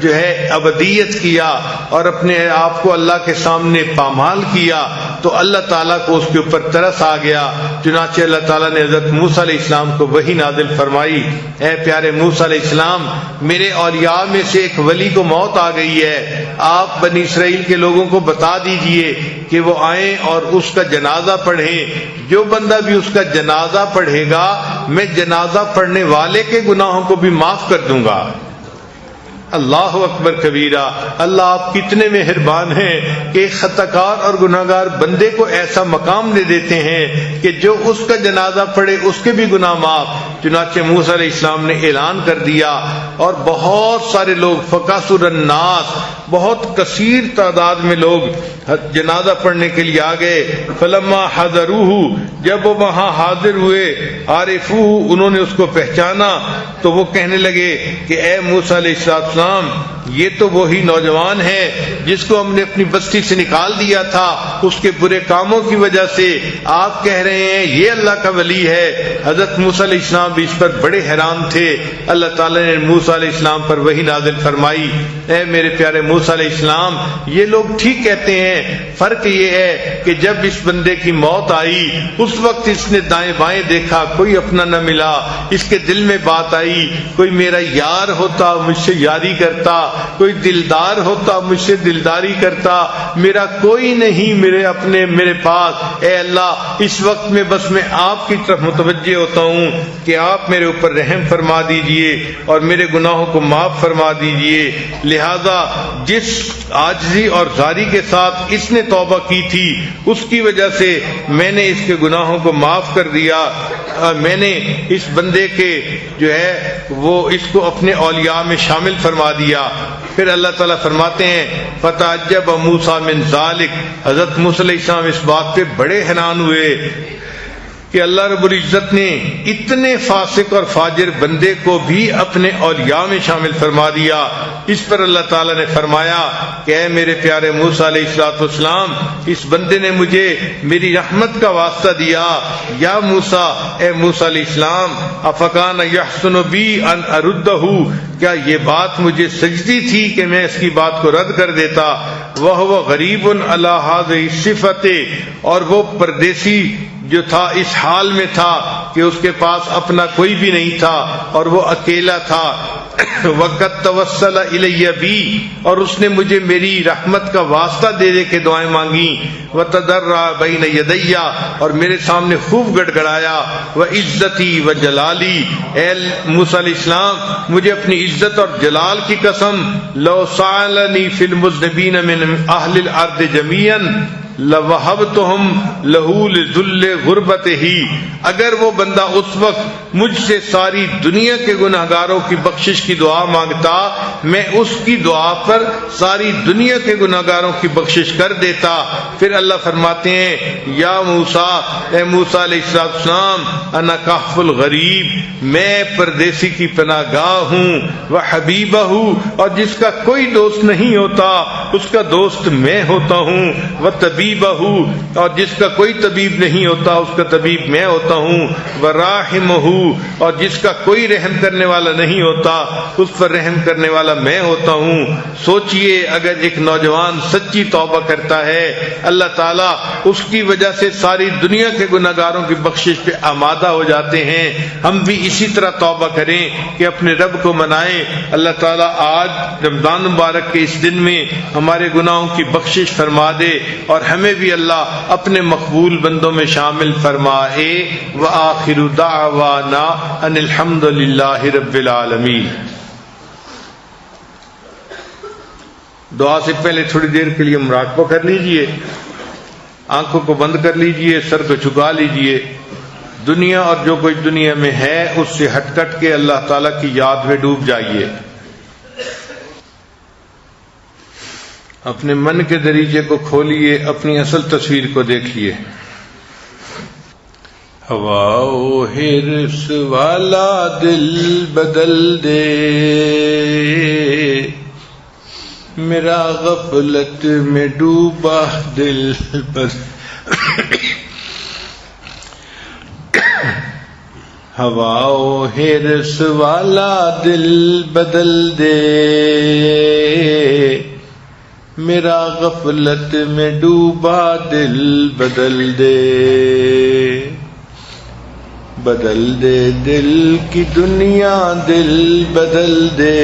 جو ہے ابدیت کیا اور اپنے آپ کو اللہ کے سامنے پامال کیا تو اللہ تعالیٰ کو اس کے اوپر ترس آ گیا، چنانچہ اللہ تعالیٰ نے حضرت موسیٰ علیہ السلام کو وحی نازل فرمائی، اے پیارے موسیٰ علیہ السلام میرے اولیاء میں سے ایک ولی کو موت آ گئی ہے، آپ بنی اسرائیل کے لوگوں کو بتا دیجئے کہ وہ آئیں اور اس کا جنازہ پڑھیں، جو بندہ بھی اس کا جنازہ پڑھے گا میں جنازہ پڑھنے والے کے گناہوں کو بھی معاف کر دوں گا۔ اللہ اکبر کبیرہ، اللہ آپ کتنے مہربان ہیں کہ ایک خطا کار اور گناہ گار بندے کو ایسا مقام دے دیتے ہیں کہ جو اس کا جنازہ پڑھے اس کے بھی گناہ معاف۔ چنانچہ موسیٰ علیہ السلام نے اعلان کر دیا اور بہت سارے لوگ فکاسر الناس، بہت کثیر تعداد میں لوگ جنازہ پڑھنے کے لیے آ گئے۔ فلما حضروہ، جب وہ وہاں حاضر ہوئے، عارفوہ، انہوں نے اس کو پہچانا تو وہ کہنے لگے کہ اے موسیٰ علیہ السلام یہ تو وہی نوجوان ہے جس کو ہم نے اپنی بستی سے نکال دیا تھا اس کے برے کاموں کی وجہ سے، آپ کہہ رہے ہیں یہ اللہ کا ولی ہے۔ حضرت موسیٰ علیہ السلام بھی اس پر بڑے حیران تھے۔ اللہ تعالیٰ نے موسیٰ علیہ السلام پر وحی نازل فرمائی، اے میرے پیارے موسیٰ علیہ السلام یہ لوگ ٹھیک کہتے ہیں، فرق یہ ہے کہ جب اس بندے کی موت آئی اس وقت اس نے دائیں بائیں دیکھا، کوئی اپنا نہ ملا، اس کے دل میں بات آئی کوئی میرا یار ہوتا مجھ سے یاری کرتا، کوئی دلدار ہوتا مجھ سے دلداری کرتا، میرا کوئی نہیں میرے پاس، اے اللہ اس وقت میں بس میں آپ کی طرف متوجہ ہوتا ہوں کہ آپ میرے اوپر رحم فرما دیجئے اور میرے گناہوں کو معاف فرما دیجئے۔ لہذا جس عاجزی اور زاری کے ساتھ اس نے توبہ کی تھی اس کی وجہ سے میں نے اس کے گناہوں کو معاف کر دیا، میں نے اس بندے کے جو ہے وہ اس کو اپنے اولیاء میں شامل فرما دیا۔ پھر اللہ تعالیٰ فرماتے ہیں فتعجب موسیٰ من ذالک، حضرت موسیٰ علیہ السلام اس بات پہ بڑے حیران ہوئے کہ اللہ رب العزت نے اتنے فاسق اور فاجر بندے کو بھی اپنے اولیاء میں شامل فرما دیا۔ اس پر اللہ تعالیٰ نے فرمایا کہ اے میرے پیارے موسیٰ علیہ السلام اس بندے نے مجھے میری رحمت کا واسطہ دیا، یا موسیٰ، اے موسیٰ علیہ السلام افکان یحسن بی ان اردہ، کیا یہ بات مجھے سجدی تھی کہ میں اس کی بات کو رد کر دیتا؟ وہ غریب علی ہذہ الصفۃ، اور وہ پردیسی جو تھا اس حال میں تھا کہ اس کے پاس اپنا کوئی بھی نہیں تھا اور وہ اکیلا تھا۔ وقت توسل الی بی، اور اس نے مجھے میری رحمت کا واسطہ دے دے کے دعائیں مانگی۔ وتضرع بین یدی، اور میرے سامنے خوب گڑ گڑایا۔ وعزتی وجلالی، اے موسیٰ علیہ السلام مجھے اپنی عزت اور جلال کی قسم، لو سألنی فی المذنبین من اہل الارض جمیعا لوہبتہم لہو لذل غربتہ، اگر وہ بندہ اس وقت مجھ سے ساری دنیا کے گناہ گاروں کی بخشش کی دعا مانگتا میں اس کی دعا پر ساری دنیا کے گناہ گاروں کی بخشش کر دیتا۔ پھر اللہ فرماتے ہیں یا موسیٰ، اے موسیٰ علیہ السلام انا کہف الغریب، میں پردیسی کی پناہ گاہ ہوں، وحبیبہ، اور جس کا کوئی دوست نہیں ہوتا اس کا دوست میں ہوتا ہوں، وطبیبہ، اور جس کا کوئی طبیب نہیں ہوتا اس کا طبیب میں ہوتا ہوں، وراحمہ، اور جس کا کوئی رحم کرنے والا نہیں ہوتا اس پر رحم کرنے والا میں ہوتا ہوں۔ سوچئے اگر ایک نوجوان سچی توبہ کرتا ہے اللہ تعالیٰ اس کی وجہ سے ساری دنیا کے گناہ گاروں کی بخشش پہ آمادہ ہو جاتے ہیں۔ ہم بھی اسی طرح توبہ کریں کہ اپنے رب کو منائیں۔ اللہ تعالیٰ آج رمضان مبارک کے اس دن میں ہمارے گناہوں کی بخشش فرما دے اور ہمیں بھی اللہ اپنے مقبول بندوں میں شامل فرمائے۔ وآخر دعوانا ان الحمد للہ رب العالمین۔ دعا سے پہلے تھوڑی دیر کے لیے مراقبہ کر لیجئے۔ آنکھوں کو بند کر لیجئے، سر کو جھکا لیجئے، دنیا اور جو کچھ دنیا میں ہے اس سے ہٹ کٹ کے اللہ تعالیٰ کی یاد میں ڈوب جائیے. اپنے من کے دریچے کو کھولیے، اپنی اصل تصویر کو دیکھیے. ہوا و حرص والا دل بدل دے، میرا غفلت میں ڈوبا دل ہوا و حرص والا دل بدل دے، میرا غفلت میں ڈوبا دل بدل دے. بدل دے دل کی دنیا، دل بدل دے،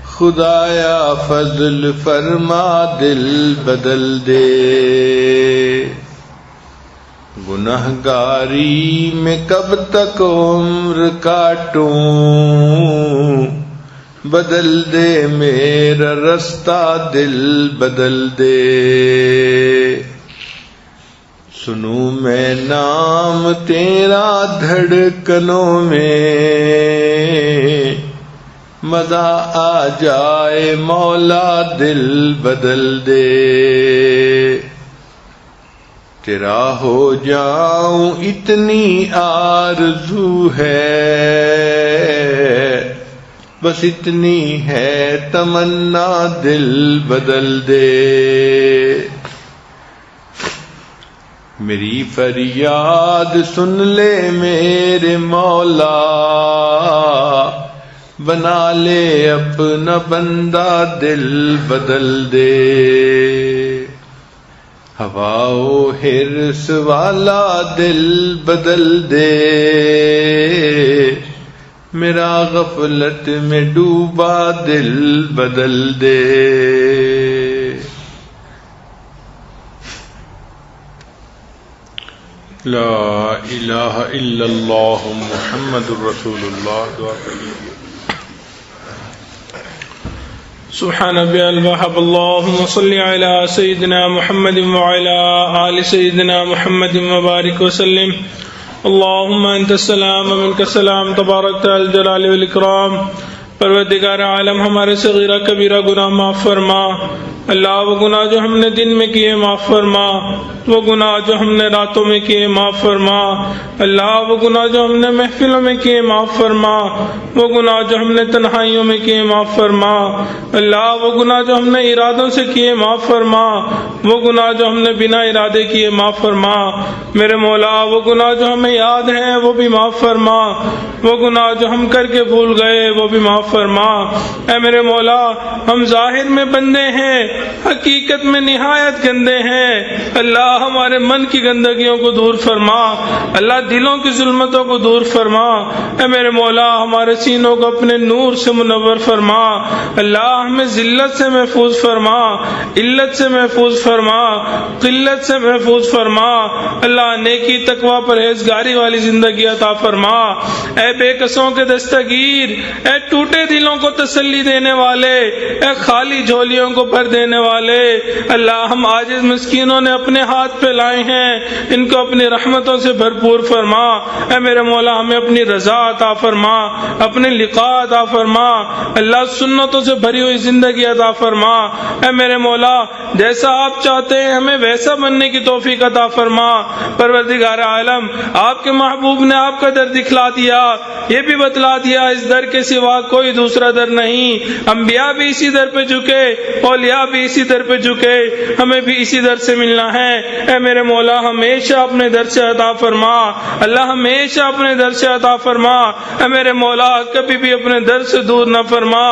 خدایا فضل فرما دل بدل دے. گنہگاری میں کب تک عمر کاٹوں، بدل دے میرا رستہ دل بدل دے. سنوں میں نام تیرا دھڑکنوں میں، مزہ آ جائے مولا دل بدل دے. تیرا ہو جاؤں اتنی آرزو ہے، بس اتنی ہے تمنا دل بدل دے. میری فریاد سن لے میرے مولا، بنا لے اپنا بندہ دل بدل دے. ہوا و حرص والا دل بدل دے، میرا غفلت میں ڈوبا دل بدل دے. لا الہ الا اللہ محمد الرسول اللہ. دعا کریے. سبحان ربی الوهاب اللهم صل على سيدنا محمد وعلى آل سيدنا محمد وبارك وسلم. اللهم انت السلام ومنك السلام تبارک الجلال والاکرام. پروردگار عالم ہمارے صغیرہ کبیرہ گناہ معاف فرما. اللہ وہ گناہ جو ہم نے دن میں کیے معاف فرما، وہ گناہ جو ہم نے راتوں میں کیے معاف فرما. اللہ وہ گناہ جو ہم نے محفلوں میں کیے معاف فرما، وہ گناہ جو ہم نے تنہائیوں میں کیے معاف فرما. اللہ وہ گناہ جو ہم نے ارادوں سے کیے معاف فرما، وہ گناہ جو ہم نے بنا ارادے کیے معاف فرما. میرے مولا وہ گناہ جو ہمیں یاد ہیں وہ بھی معاف فرما، وہ گناہ جو ہم کر کے بھول گئے وہ بھی معاف فرما. اے میرے مولا ہم ظاہر میں بندے ہیں، حقیقت میں نہایت گندے ہیں. اللہ ہمارے من کی گندگیوں کو دور فرما، اللہ دلوں کی ظلمتوں کو دور فرما. اے میرے مولا ہمارے سینوں کو اپنے نور سے منور فرما. اللہ ہمیں ذلت سے محفوظ فرما، علت سے محفوظ فرما، قلت سے محفوظ فرما. اللہ نیکی تقوی پرہیزگاری والی زندگی عطا فرما. اے بے کسوں کے دستگیر، اے ٹوٹے دلوں کو تسلی دینے والے، اے خالی جھولیوں کو بھر دینے والے، اللہ ہم عاجز مسکینوں نے اپنے ہاتھ پہ لائے ہیں، ان کو اپنی رحمتوں سے بھرپور فرما. اے میرے مولا ہمیں اپنی رضا عطا فرما، اپنے لقاء عطا فرما. اللہ سنتوں سے بھری ہوئی زندگی عطا فرما. اے میرے مولا جیسا آپ چاہتے ہیں ہمیں ویسا بننے کی توفیق عطا فرما. پروردگار عالم آپ کے محبوب نے آپ کا در دکھلا دیا، یہ بھی بتلا دیا اس در کے سوا کوئی دوسرا در نہیں. انبیاء بھی اسی در پہ جھکے، اولیاء بھی اسی در پہ جھکے، ہمیں بھی اسی در سے ملنا ہے. اے میرے مولا ہمیشہ اپنے در سے عطا فرما. اللہ ہمیشہ اپنے در سے عطا فرما. اے میرے مولا کبھی بھی اپنے در سے دور نہ فرما.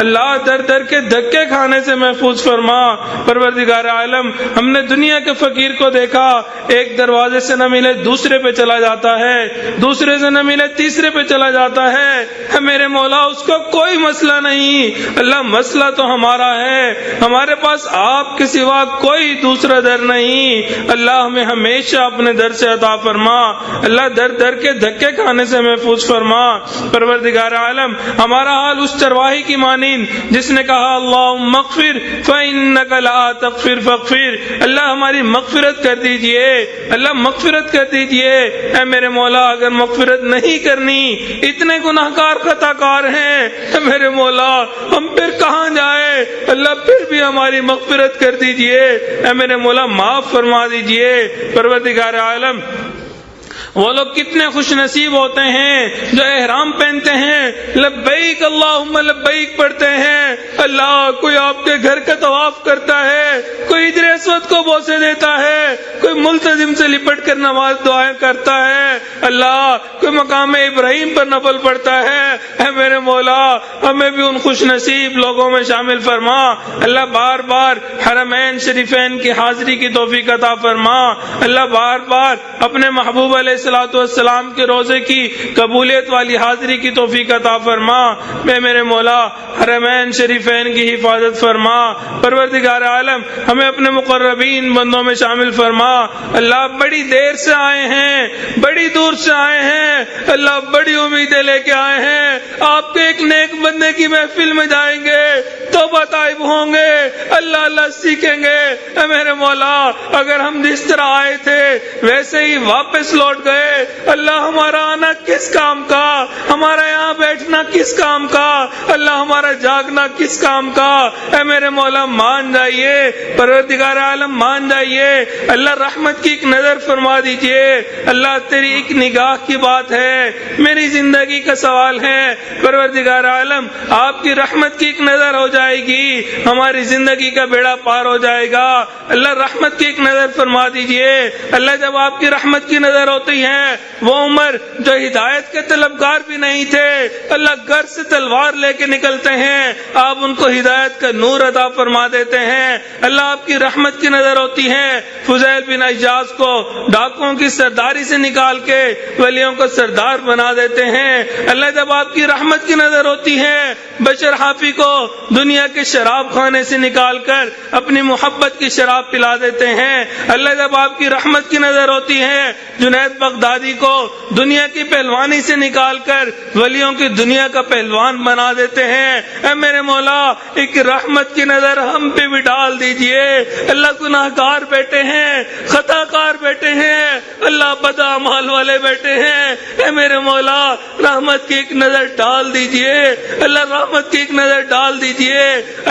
اللہ در در کے دھکے کھانے سے محفوظ فرما. پروردگار عالم ہم نے دنیا کے فقیر کو دیکھا، ایک دروازے سے نہ ملے دوسرے پہ چلا جاتا ہے، دوسرے سے نہ ملے تیسرے پہ چلا جاتا ہے. اے میرے مولا اس کا کوئی مسئلہ نہیں. اللہ مسئلہ تو ہمارا ہے، ہمارے پاس آپ کے سوا کوئی دوسرا در نہیں. اللہ ہمیں ہمیشہ اپنے در سے عطا فرما. اللہ در در کے دھکے کھانے سے محفوظ فرما. پروردگار عالم ہمارا حال اس چرواہی کی مانند جس نے کہا اللہم اغفر فإنک لا تغفر فاغفر، اللہ ہماری مغفرت کر دیجئے، اللہ مغفرت کر دیجئے۔ اے میرے مولا اگر مغفرت نہیں کرنی، اتنے گناہگار خطا کار ہیں، اے میرے مولا ہم پھر کہاں جائیں؟ اللہ پھر بھی ہماری مغفرت کر دیجئے، اے میرے مولا معاف فرما دیجئے۔ پروردگار عالم وہ لوگ کتنے خوش نصیب ہوتے ہیں جو احرام پہنتے ہیں، لبیک اللہم لبیک پڑھتے ہیں، اللہ کوئی آپ کے گھر کا طواف کرتا ہے، کوئی حجر اسود کو بوسے دیتا ہے، کوئی ملتزم سے لپٹ کر نماز دعائیں کرتا ہے، اللہ کوئی مقام ابراہیم پر نفل پڑھتا ہے۔ اے میرے مولا ہمیں بھی ان خوش نصیب لوگوں میں شامل فرما، اللہ بار بار حرمین شریفین کی حاضری کی توفیق عطا فرما، اللہ بار بار اپنے محبوب علیہ الصلوۃ والسلام کے روزے کی قبولیت والی حاضری کی توفیق عطا فرما۔ میں میرے مولا حرمین شریفین کی حفاظت فرما، پروردگار عالم ہمیں اپنے مقربین بندوں میں شامل فرما۔ اللہ بڑی دیر سے آئے ہیں، بڑی دور سے آئے ہیں، اللہ بڑی امیدیں لے کے آئے ہیں، آپ کے ایک نیک بندے کی محفل میں جائیں گے، توبہ طائب ہوں گے، اللہ اللہ سیکھیں گے۔ اے میرے مولا اگر ہم جس طرح آئے تھے ویسے ہی واپس لوٹ گئے، اللہ ہمارا آنا کس کام کا، ہمارا یہاں بیٹھنا کس کام کا، اللہ ہمارا جاگنا کس کام کا۔ اے میرے مولا مان جائیے، پروردگار عالم مان جائیے، اللہ رحمت کی ایک نظر فرما دیجئے، اللہ تیری ایک نگاہ کی بات ہے، میری زندگی کا سوال ہے، پروردگار عالم آپ کی رحمت کی ایک نظر ہو جائے گی، ہماری زندگی کا بیڑا پار ہو جائے گا، اللہ رحمت کی ایک نظر فرما دیجئے۔ اللہ جب آپ کی رحمت کی نظر ہوتی ہے، وہ عمر جو ہدایت کے طلبگار بھی نہیں تھے، اللہ گھر سے تلوار لے کے نکلتے ہیں، آپ ان کو ہدایت کا نور عطا فرما دیتے ہیں، اللہ آپ کی رحمت کی نظر ہوتی ہے۔ فضیل بن عیاض کو ڈاکوؤں کی سرداری سے نکال کے ولیوں کو سردار بنا دیتے ہیں، اللہ جب آپ کی رحمت کی نظر ہوتی ہے۔ بشر حافی کو دنیا کے شراب خانے سے نکال کر اپنی محبت کی شراب پلا دیتے ہیں، اللہ جب آپ کی رحمت کی نظر ہوتی ہے۔ جنید بغدادی کو دنیا کی پہلوانی سے نکال کر ولیوں کی دنیا کا پہلوان بنا دیتے ہیں۔ اے میرے مولا ایک رحمت کی نظر ہم پہ بھی ڈال دیجئے، اللہ گناہگار بیٹے ہیں، خطا کار بیٹے ہیں، اللہ بد اعمال والے بیٹے ہیں، اے میرے مولا رحمت کی ایک نظر ڈال دیجئے، اللہ رحمت کی ایک نظر ڈال دیجئے۔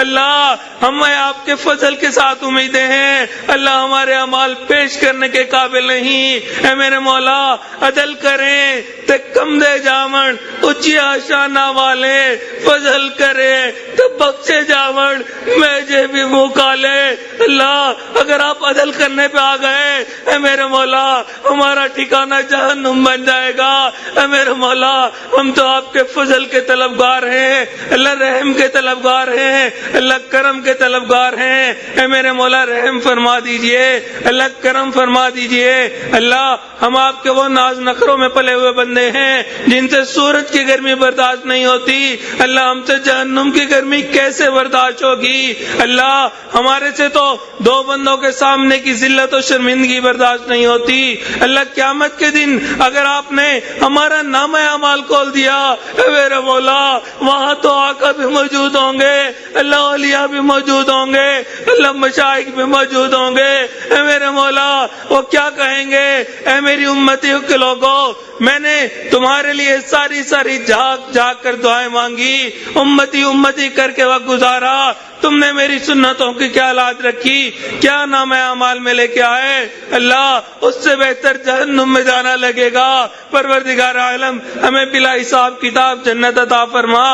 اللہ ہمیں آپ کے فضل کے ساتھ امیدیں ہیں، اللہ ہمارے اعمال پیش کرنے کے قابل نہیں، اے میرے مولا عدل کریں تے کم دے جاون، اچھی آشانہ والے فضل کرے تو بخشے جاون، میں جے بھی منہ کالے۔ اللہ اگر آپ عدل کرنے پہ آ گئے، اے میرے مولا ہمارا ٹھکانہ جہنم بن جائے گا، اے میرے مولا ہم تو آپ کے فضل کے طلبگار ہیں، اللہ رحم کے طلبگار ہیں، اللہ کرم کے طلبگار ہیں، اے میرے مولا رحم فرما دیجئے، اللہ کرم فرما دیجئے۔ اللہ ہم آپ کے وہ ناز نخروں میں پلے ہوئے بندے ہیں جن سے سورج کی گرمی برداشت نہیں ہوتی، اللہ ہم سے جہنم کی گرمی کیسے برداشت ہوگی؟ اللہ ہمارے سے تو دو بندوں کے سامنے کی ذلت و شرمندگی برداشت نہیں ہوتی، اللہ قیامت کے دن اگر آپ نے ہمارا نامہ اعمال کھول دیا، اے میرے مولا وہاں تو آقا بھی موجود ہوں گے، اللہ اولیاء بھی موجود ہوں گے، اللہ مشائخ بھی موجود ہوں گے، اے میرے مولا وہ کیا کہیں گے؟ اے میری امتیوں کے لوگوں، میں نے تمہارے لیے ساری جھاگ جھاگ کر دعائیں مانگی، امتی امتی کر کے وقت گزارا، تم نے میری سنتوں کی کیا لاج رکھی، کیا نام اعمال میں لے کے آئے؟ اللہ اس سے بہتر جہنم میں جانا لگے گا۔ پروردگار عالم ہمیں بلا حساب کتاب جنت عطا فرما،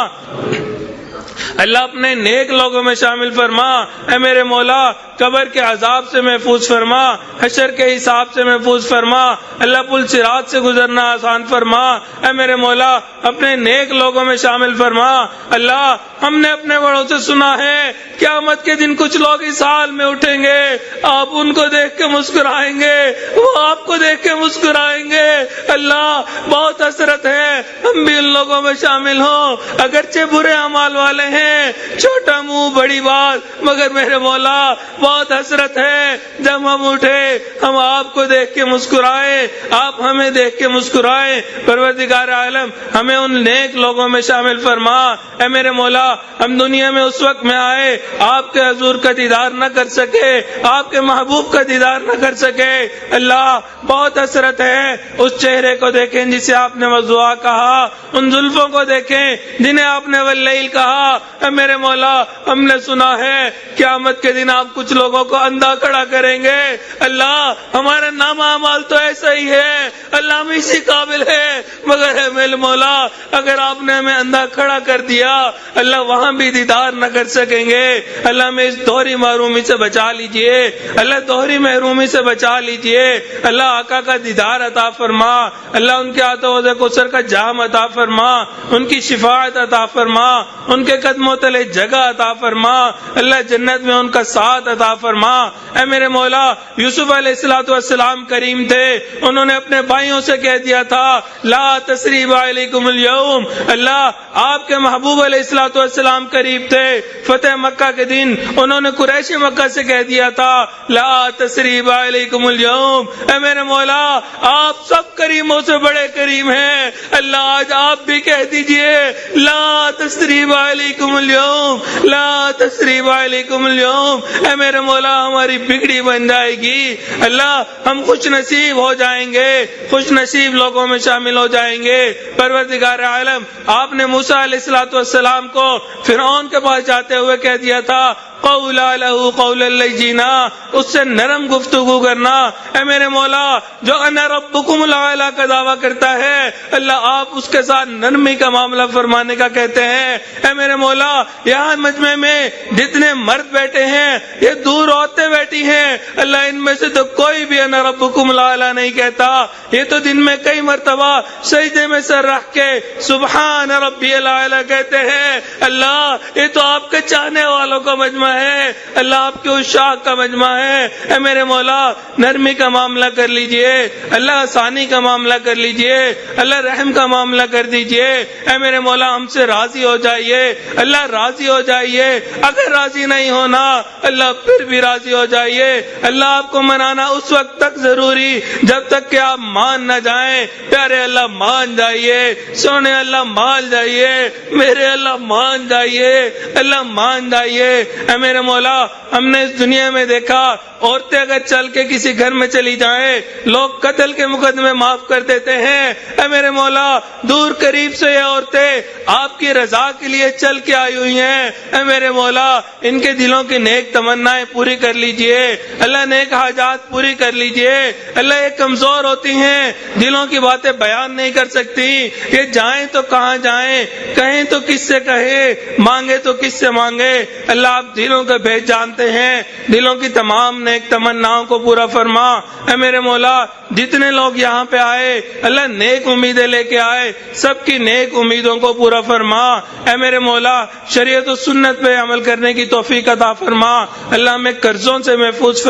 اللہ اپنے نیک لوگوں میں شامل فرما، اے میرے مولا قبر کے عذاب سے محفوظ فرما، حشر کے حساب سے محفوظ فرما، اللہ پل صراط سے گزرنا آسان فرما، اے میرے مولا اپنے نیک لوگوں میں شامل فرما۔ اللہ ہم نے اپنے بڑوں سے سنا ہے قیامت کے دن کچھ لوگ اس حال میں اٹھیں گے، آپ ان کو دیکھ کے مسکرائیں گے، وہ آپ کو دیکھ کے مسکرائیں گے، اللہ بہت حسرت ہے ہم بھی ان لوگوں میں شامل ہوں، اگرچہ برے اعمال والے ہیں، چھوٹا منہ بڑی بات، مگر میرے مولا بہت حسرت ہے جب ہم اٹھے ہم آپ کو دیکھ کے مسکرائے، آپ ہمیں دیکھ کے مسکرائے۔ پروردگار عالم ہمیں ان نیک لوگوں میں شامل فرما، اے میرے مولا ہم دنیا میں اس وقت میں آئے آپ کے حضور کا دیدار نہ کر سکے، آپ کے محبوب کا دیدار نہ کر سکے۔ اللہ بہت حسرت ہے اس چہرے کو دیکھیں جسے آپ نے وضوا کہا، ان زلفوں کو دیکھیں جنہیں آپ نے واللیل کہا۔ اے میرے مولا، ہم نے سنا ہے قیامت کے دن آپ کچھ لوگوں کو اندھا کھڑا کریں گے۔ اللہ ہمارا نام اعمال تو ایسا ہی ہے، اللہ ہم اسی قابل ہے، مگر ہے میرے مولا اگر آپ نے ہمیں اندھا کھڑا کر دیا اللہ وہاں بھی دیدار نہ کر سکیں گے۔ اللہ ہمیں اس دوہری محرومی سے بچا لیجئے، اللہ دوہری محرومی سے بچا لیجئے۔ اللہ آقا کا دیدار عطا فرما، اللہ ان کے ہاتھوں حوض کوثر کا جام عطا فرما، ان کی شفاعت عطا فرما، ان کے قدموں تلے جگہ عطا فرما، اللہ جنت میں ان کا ساتھ عطا فرما۔ اے میرے مولا، یوسف علیہ السلام کریم تھے، انہوں نے اپنے بھائیوں سے کہہ دیا تھا لا تثریب علیکم اليوم۔ اللہ آپ کے محبوب علیہ السلام قریب تھے، فتح مکہ کے دن انہوں نے قریش مکہ سے کہہ دیا تھا لا تثریب علیکم اليوم۔ اے میرے مولا، آپ سب کریموں سے بڑے کریم ہیں، اللہ آج آپ بھی کہہ دیجئے لا تثریب علیکم اليوم، لا تثریب علیکم اليوم۔ اے میرے مولا، ہماری بگڑی بن جائے گی، اللہ ہم خوش نصیب ہو جائیں گے، خوش نصیب لوگوں میں شامل ہو جائیں گے۔ پروردگار عالم، آپ نے موسیٰ علیہ السلام کو فرعون کے پاس جاتے ہوئے کہہ دیا تھا قولا لہو قولا لینا، اس سے نرم گفتگو کرنا۔ اے میرے مولا، جو انا ربکم الاعلی کا دعویٰ کرتا ہے اللہ آپ اس کے ساتھ نرمی کا معاملہ فرمانے کا کہتے ہیں۔ اے میرے مولا، یہاں مجمع میں جتنے مرد بیٹھے ہیں یہ دور عورتیں بیٹھی ہیں، اللہ ان میں سے تو کوئی بھی انا ربکم الاعلی نہیں کہتا، یہ تو دن میں کئی مرتبہ سجدے میں سر رکھ کے سبحان ربی الاعلی کہتے ہیں۔ اللہ یہ تو آپ کے چاہنے والوں کا مجمع ہے، اللہ آپ کے عشاق کا مجمع ہے۔ اے میرے مولا، نرمی کا معاملہ کر لیجئے، اللہ آسانی کا معاملہ کر لیجئے، اللہ رحم کا معاملہ کر دیجئے۔ اے میرے مولا، ہم سے راضی ہو جائیے، اللہ راضی ہو جائیے، اگر راضی نہیں ہونا اللہ پھر بھی راضی ہو جائیے۔ اللہ آپ کو منانا اس وقت تک ضروری جب تک کہ آپ مان نہ جائیں۔ پیارے اللہ مان جائیے، سونے اللہ مان جائیے، میرے اللہ مان جائیے، اللہ مان جائیے۔ اے میرے مولا، ہم نے اس دنیا میں دیکھا عورتیں اگر چل کے کسی گھر میں چلی جائیں لوگ قتل کے مقدمے معاف کر دیتے ہیں۔ اے میرے مولا، دور قریب سے یہ عورتیں آپ کی رضا کے لیے چل کے آئی ہوئی ہیں، اے میرے مولا ان کے دلوں کی نیک تمنائیں پوری کر لیجئے، اللہ نیک حاجات پوری کر لیجئے۔ اللہ یہ کمزور ہوتی ہیں، دلوں کی باتیں بیان نہیں کر سکتی، یہ جائیں تو کہاں جائیں، کہیں تو کس سے کہیں، مانگے تو کس سے مانگے۔ اللہ آپ دلوں کا بھید جانتے ہیں، دلوں کی تمام نیک تمناؤں کو پورا فرما۔ اے میرے مولا، جتنے لوگ یہاں پہ آئے اللہ نیک امیدیں لے کے آئے، سب کی نیک امیدوں کو پورا فرما۔ اے میرے مولا، شریعت و سنت پہ عمل کرنے کی توفیق عطا فرما۔ اللہ ہمیں قرضوں سے محفوظ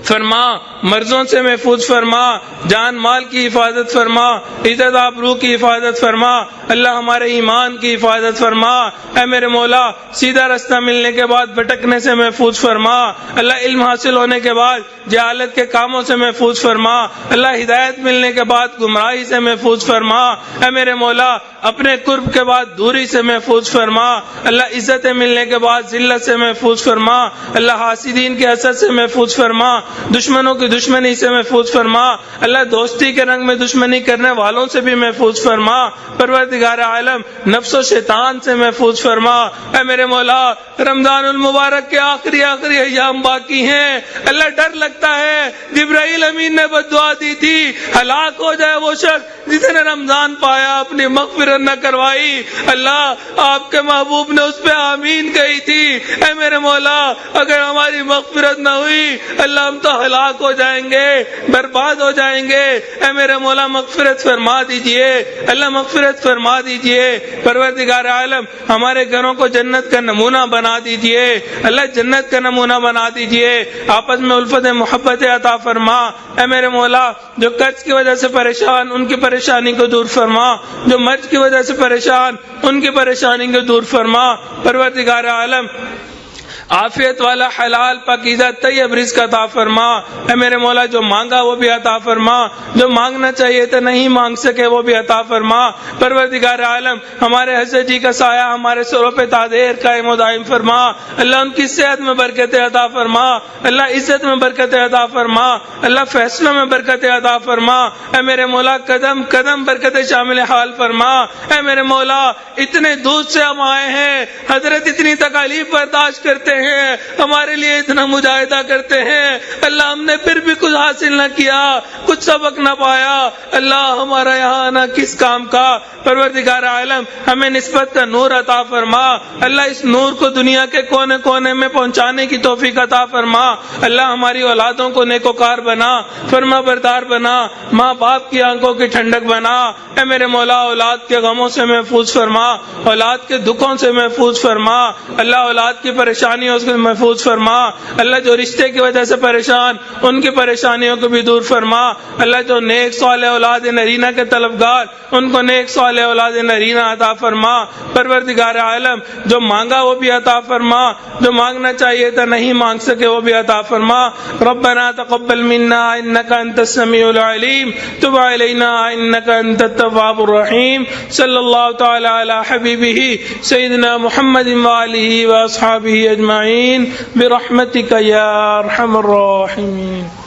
فرما، مرضوں سے محفوظ فرما، جان مال کی حفاظت فرما، عزت آبرو کی حفاظت فرما، اللہ ہمارے ایمان کی حفاظت فرما۔ اے میرے مولا، سیدھا رستہ ملنے کے بعد بھٹکنے سے محفوظ فرما، اللہ علم حاصل ہونے کے بعد جہالت کے کاموں سے محفوظ فرما، اللہ ہدایت ملنے کے بعد گمراہی سے محفوظ فرما۔ اے میرے مولا، اپنے قرب کے بعد دوری سے محفوظ فرما، اللہ عزت ملنے کے بعد ذلت سے محفوظ فرما، اللہ حاسدین کے حسد سے محفوظ فرما، دشمنوں کی دشمنی سے محفوظ فرما، اللہ دوستی کے رنگ میں دشمنی کرنے والوں سے بھی محفوظ فرما۔ پروردگار عالم، نفس و شیطان سے محفوظ فرما۔ اے میرے مولا، رمضان المبارک کے آخری ایام باقی ہیں، اللہ ڈر لگتا ہے، جبرائیل امین نے بد دعا دی تھی ہلاک ہو جائے وہ شخص جس نے رمضان پایا اپنی مغفرت نہ کروائی۔ اللہ آپ کے محبوب نے اس پہ آمین کہی تھی۔ اے میرے مولا، اگر ہماری مغفرت نہ ہوئی اللہ ہم تو ہلاک ہو جائیں گے، برباد ہو جائیں گے۔ اے میرے مولا، مغفرت فرما دیجئے، اللہ مغفرت فرما دیجئے۔ پروردگار عالم، ہمارے گھروں کو جنت کا نمونہ بنا دیجئے، اللہ جنت کا نمونہ بنا دیجئے۔ آپس میں الفت محبت عطا فرما۔ اے میرے مولا، جو قرض کی وجہ سے پریشان ان کی پریشانی کو دور فرما، جو مرض کی وجہ سے پریشان ان کی پریشانی کو دور فرما۔ پروردگار عالم، عافیت والا حلال پاکیزہ طیب رزق عطا فرما۔ اے میرے مولا جو مانگا وہ بھی عطا فرما، جو مانگنا چاہیے تو نہیں مانگ سکے وہ بھی عطا فرما۔ پروردگار عالم ہمارے حضرت جی کا سایہ ہمارے سروں پہ تادیر قائم و دائم فرما۔ اللہ ان کی صحت میں برکت عطا فرما، اللہ عزت میں برکت عطا فرما، اللہ فیصلوں میں برکت عطا فرما۔ اے میرے مولا قدم قدم برکت شامل حال فرما۔ اے میرے مولا اتنے دور سے ہم آئے ہیں، حضرت اتنی تکالیف برداشت کرتے ہیں، ہمارے لیے اتنا مجاہدہ کرتے ہیں، اللہ ہم نے پھر بھی کچھ حاصل نہ کیا، کچھ سبق نہ پایا، اللہ ہمارا یہاں آنا کس کام کا؟ پروردگار عالم ہمیں نسبت کا نور عطا فرما، اللہ اس نور کو دنیا کے کونے کونے میں پہنچانے کی توفیق عطا فرما۔ اللہ ہماری اولادوں کو نیکوکار بنا، فرما بردار بنا، ماں باپ کی آنکھوں کی ٹھنڈک بنا۔ اے میرے مولا اولاد کے غموں سے محفوظ فرما، اولاد کے دکھوں سے محفوظ فرما، اللہ اولاد کی پریشانیوں سے محفوظ فرما، اللہ جو رشتے کی وجہ سے پریشان ان کی پریشانیوں کو بھی دور فرما، اللہ جو نیک صالح اولاد نرینہ کے طلبگار ان کو نیک صالح اولاد نرینہ عطا فرما۔ پروردگار عالم جو مانگا وہ بھی عطا فرما، جو مانگنا چاہیے تھا نہیں مانگ سکے وہ بھی عطا فرما۔ ربنا تقبل منا انك انت السميع العليم تب علينا انك انت التواب الرحيم صلی اللہ تعالی علی حبیبہ سیدنا محمد وآلہ واصحابہ اجمعین برحمتک یا ارحم الراحمین۔